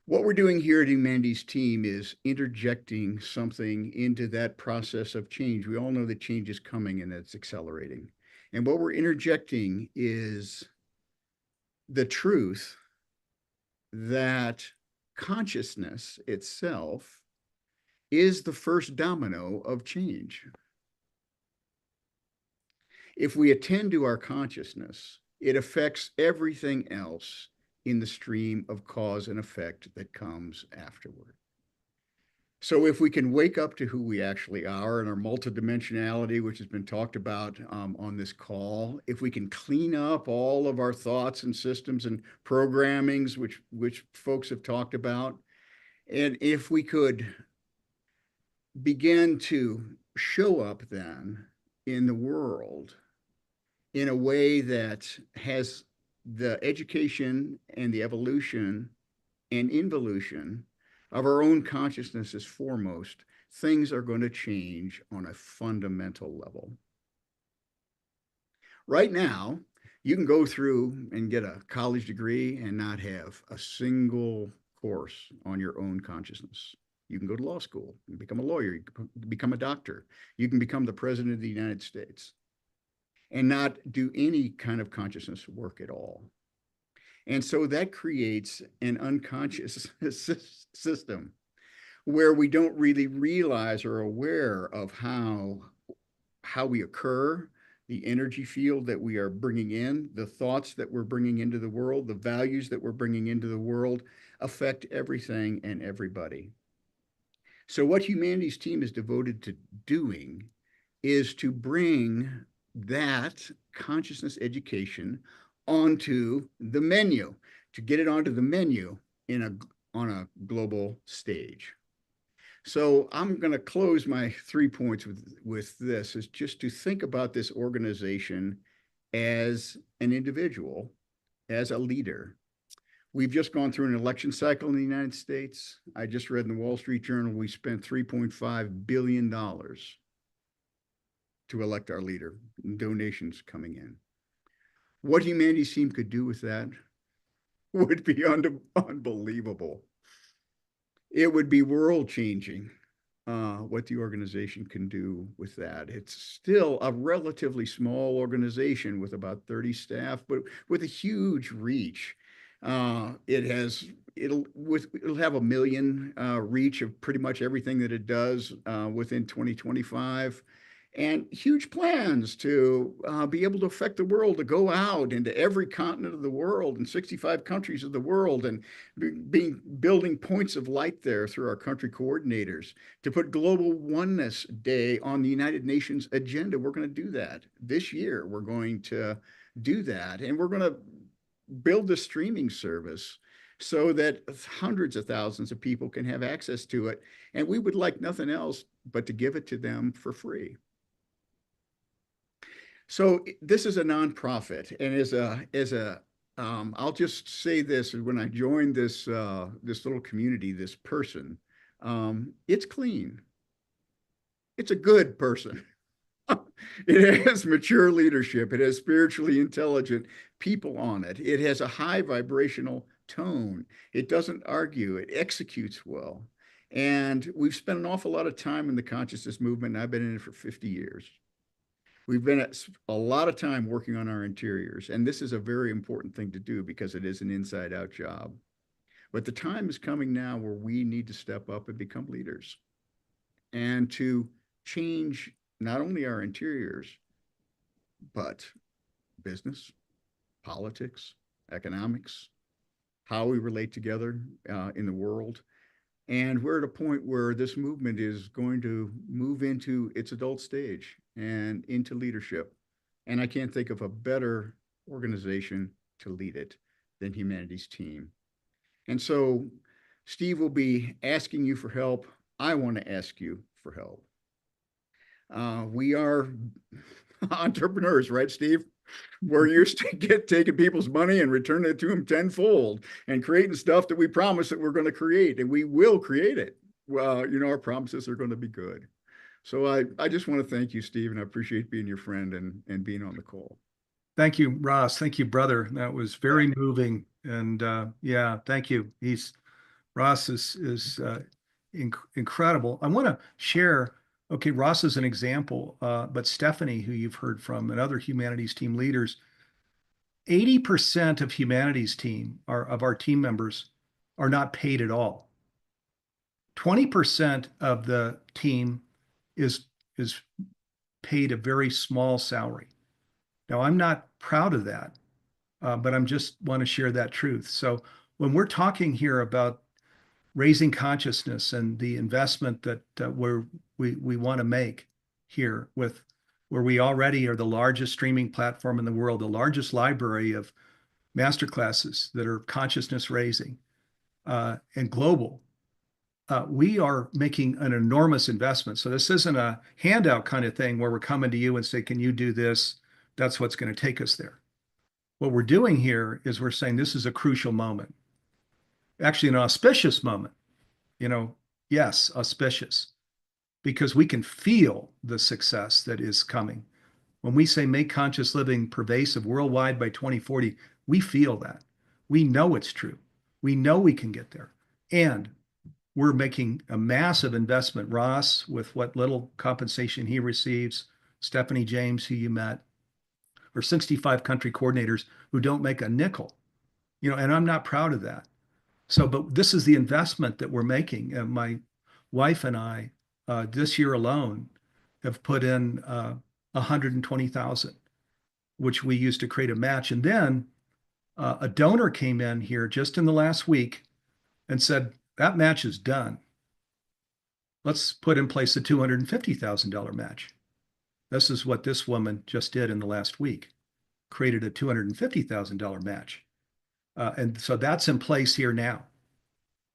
What we're doing here at Humanities Team is interjecting something into that process of change. We all know that change is coming and it's accelerating. And what we're interjecting is the truth that consciousness itself is the first domino of change. If we attend to our consciousness, it affects everything else in the stream of cause and effect that comes afterward. So if we can wake up to who we actually are and our multidimensionality, which has been talked about on this call, if we can clean up all of our thoughts and systems and programmings, which folks have talked about, and if we could begin to show up then in the world in a way that has the education and the evolution and involution of our own consciousness as foremost, things are going to change on a fundamental level. Right now, you can go through and get a college degree and not have a single course on your own consciousness. You can go to law school and become a lawyer, you can become a doctor, you can become the president of the United States and not do any kind of consciousness work at all. And so that creates an unconscious system where we don't really realize or are aware of how we occur, the energy field that we are bringing in, the thoughts that we're bringing into the world, the values that we're bringing into the world affect everything and everybody. So what Humanities Team is devoted to doing is to bring that consciousness education onto the menu, to get it onto the menu on a global stage. So I'm going to close my 3 points with this, is just to think about this organization as an individual, as a leader. We've just gone through an election cycle in the United States. I just read in the Wall Street Journal, we spent $3.5 billion to elect our leader, donations coming in. What Humanities Team could do with that would be unbelievable. It would be world changing what the organization can do with that. It's still a relatively small organization with about 30 staff, but with a huge reach. It'll have 1 million reach of pretty much everything that it does within 2025. And huge plans to be able to affect the world, to go out into every continent of the world and 65 countries of the world and building points of light there through our country coordinators, to put Global Oneness Day on the United Nations agenda. We're going to do that this year. We're going to do that. And we're going to build a streaming service so that hundreds of thousands of people can have access to it. And we would like nothing else but to give it to them for free. So this is a nonprofit, and I'll just say this: when I joined this little community, this person, it's clean. It's a good person. It has mature leadership. It has spiritually intelligent people on it. It has a high vibrational tone. It doesn't argue. It executes well. And we've spent an awful lot of time in the consciousness movement, and I've been in it for 50 years. We've been at a lot of time working on our interiors, and this is a very important thing to do because it is an inside out job. But the time is coming now where we need to step up and become leaders and to change not only our interiors, but business, politics, economics, how we relate together in the world. And we're at a point where this movement is going to move into its adult stage and into leadership. And I can't think of a better organization to lead it than Humanity's Team. And so Steve will be asking you for help. I want to ask you for help. We are entrepreneurs, right, Steve? We're used to taking people's money and returning it to them tenfold and creating stuff that we promise that we're going to create, and we will create it. Well, our promises are going to be good. So I just want to thank you, Steve, and I appreciate being your friend and being on the call. Thank you, Ross. Thank you, brother. That was very moving. And yeah, thank you. Ross is incredible. I want to share. Okay, Ross is an example, but Stephanie, who you've heard from, and other Humanities Team leaders, 80% of Humanities Team of our team members are not paid at all. 20% of the team is paid a very small salary. Now, I'm not proud of that, but I'm just want to share that truth. So when we're talking here about raising consciousness and the investment that we want to make here, with where we already are the largest streaming platform in the world, the largest library of masterclasses that are consciousness raising and global, we are making an enormous investment. So this isn't a handout kind of thing where we're coming to you and say, can you do this? That's what's going to take us there. What we're doing here is we're saying this is a crucial moment, actually an auspicious moment, yes, auspicious, because we can feel the success that is coming. When we say make conscious living pervasive worldwide by 2040, we feel that. We know it's true. We know we can get there. And we're making a massive investment. Ross, with what little compensation he receives, Stephanie James, who you met, or 65 country coordinators who don't make a nickel, and I'm not proud of that. So, but this is the investment that we're making. And my wife and I, this year alone, have put in 120,000, which we used to create a match. And then a donor came in here just in the last week and said, that match is done. Let's put in place a $250,000 match. This is what this woman just did in the last week, created a $250,000 match. And so that's in place here now.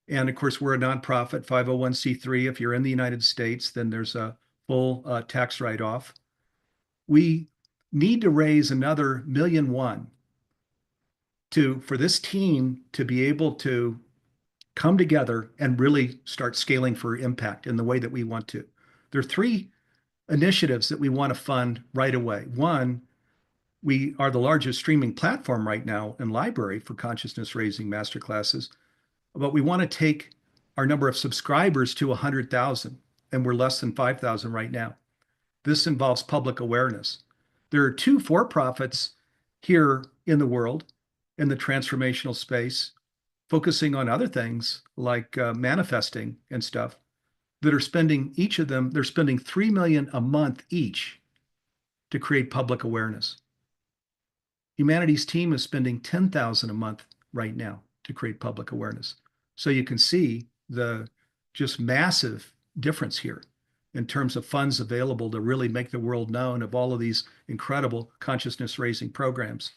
And of course, we're a nonprofit 501c3. If you're in the United States, then there's a full tax write-off. We need to raise another $1.1 million for this team to be able to come together and really start scaling for impact in the way that we want to. There are 3 initiatives that we want to fund right away. One, we are the largest streaming platform right now in library for consciousness raising masterclasses, but we want to take our number of subscribers to 100,000, and we're less than 5,000 right now. This involves public awareness. There are 2 for-profits here in the world in the transformational space, focusing on other things like manifesting and stuff, that are spending, each of them, they're spending $3 million a month each to create public awareness. Humanities Team is spending $10,000 a month right now to create public awareness. So you can see the just massive difference here in terms of funds available to really make the world known of all of these incredible consciousness raising programs.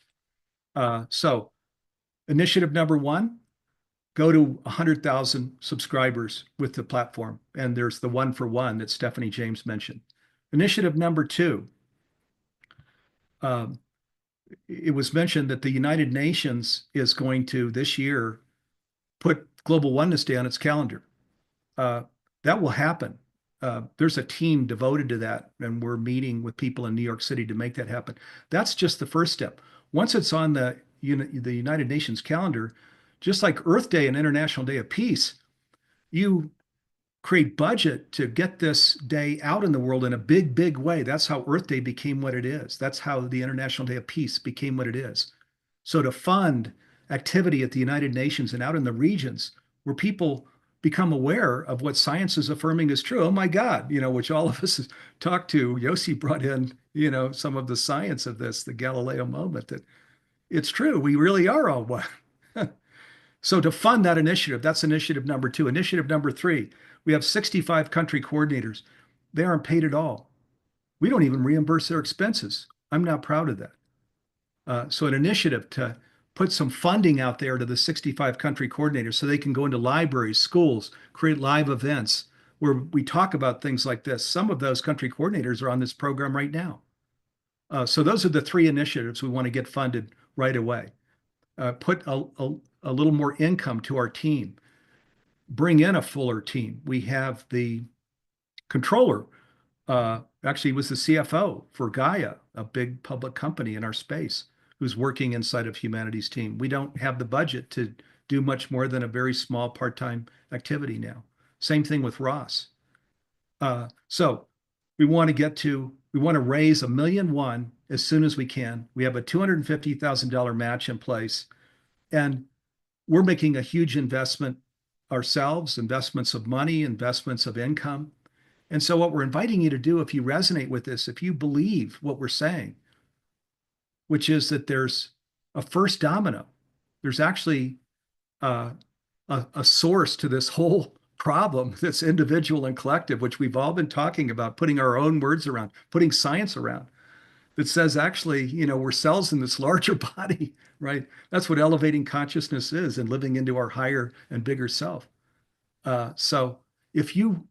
So initiative number 1, go to 100,000 subscribers with the platform. And there's the 1-for-1 that Stephanie James mentioned. Initiative number 2, it was mentioned that the United Nations is going to this year put Global Oneness Day on its calendar. That will happen. There's a team devoted to that, and we're meeting with people in New York City to make that happen. That's just the first step. Once it's on the United Nations calendar, just like Earth Day and International Day of Peace, you create budget to get this day out in the world in a big, big way. That's how Earth Day became what it is. That's how the International Day of Peace became what it is. So to fund activity at the United Nations and out in the regions where people become aware of what science is affirming is true. Oh my God, which all of us talked to. Yossi brought in, some of the science of this, the Galileo moment, that it's true. We really are all one. So to fund that initiative, that's initiative number 2. Initiative number 3, we have 65 country coordinators. They aren't paid at all. We don't even reimburse their expenses. I'm not proud of that. So an initiative to put some funding out there to the 65 country coordinators so they can go into libraries, schools, create live events where we talk about things like this. Some of those country coordinators are on this program right now. So those are the 3 initiatives we want to get funded right away. Put a little more income to our team. Bring in a fuller team. We have the controller, actually was the CFO for Gaia, a big public company in our space, who's working inside of Humanities team. We don't have the budget to do much more than a very small part-time activity now. Same thing with Ross. So we want to raise $1.1 million as soon as we can. We have a $250,000 match in place, and we're making a huge investment ourselves, investments of money, investments of income. And so what we're inviting you to do, if you resonate with this, if you believe what we're saying, which is that there's a first domino, there's actually a source to this whole problem that's individual and collective, which we've all been talking about, putting our own words around, putting science around, that says actually, we're cells in this larger body, right? That's what elevating consciousness is, and living into our higher and bigger self. So if you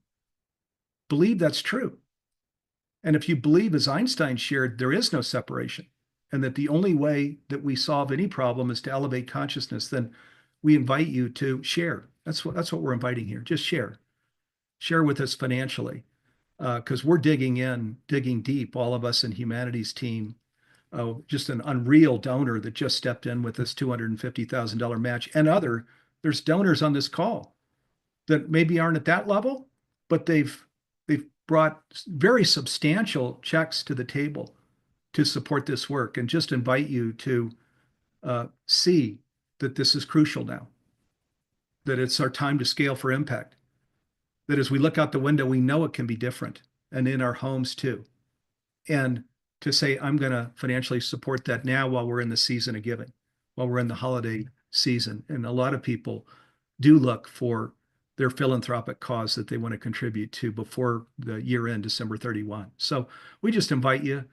believe that's true, and if you believe, as Einstein shared, there is no separation, and that the only way that we solve any problem is to elevate consciousness, then we invite you to share. That's what we're inviting here. Just share with us financially, because we're digging deep, all of us in Humanities team. Just an unreal donor that just stepped in with this $250,000 match, and there's donors on this call that maybe aren't at that level, but they've brought very substantial checks to the table to support this work, and just invite you to see that this is crucial now, that it's our time to scale for impact, that as we look out the window, we know it can be different, and in our homes too. And to say, I'm going to financially support that now while we're in the season of giving, while we're in the holiday season. And a lot of people do look for their philanthropic cause that they want to contribute to before the year end, December 31. So we just invite you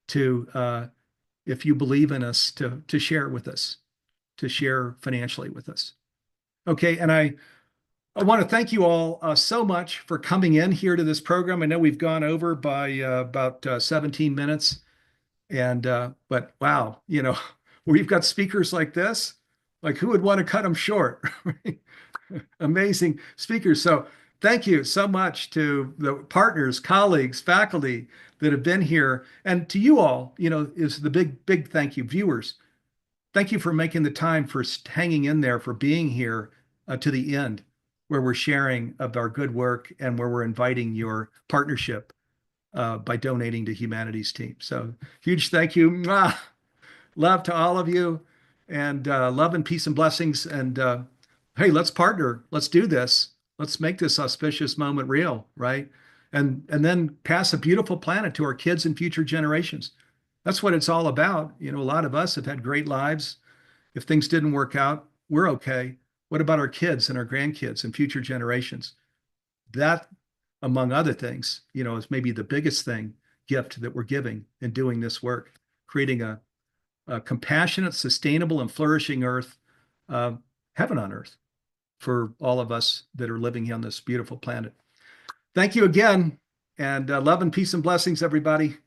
to, if you believe in us, to share with us, to share financially with us. Okay, and I want to thank you all so much for coming in here to this program. I know we've gone over by about 17 minutes, but wow, we've got speakers like this, like who would want to cut them short? Amazing speakers. So thank you so much to the partners, colleagues, faculty that have been here, and to you all, is the big thank you, viewers. Thank you for making the time, for hanging in there, for being here to the end, where we're sharing of our good work and where we're inviting your partnership by donating to Humanities team. So huge thank you. Mwah! Love to all of you, and love and peace and blessings. And hey, let's partner. Let's do this. Let's make this auspicious moment real, right? And then pass a beautiful planet to our kids and future generations. That's what it's all about. A lot of us have had great lives. If things didn't work out, we're okay. What about our kids and our grandkids and future generations? That, among other things, is maybe the biggest gift that we're giving in doing this work, creating a compassionate, sustainable, and flourishing earth, heaven on earth, for all of us that are living on this beautiful planet. Thank you again, and love and peace and blessings, everybody.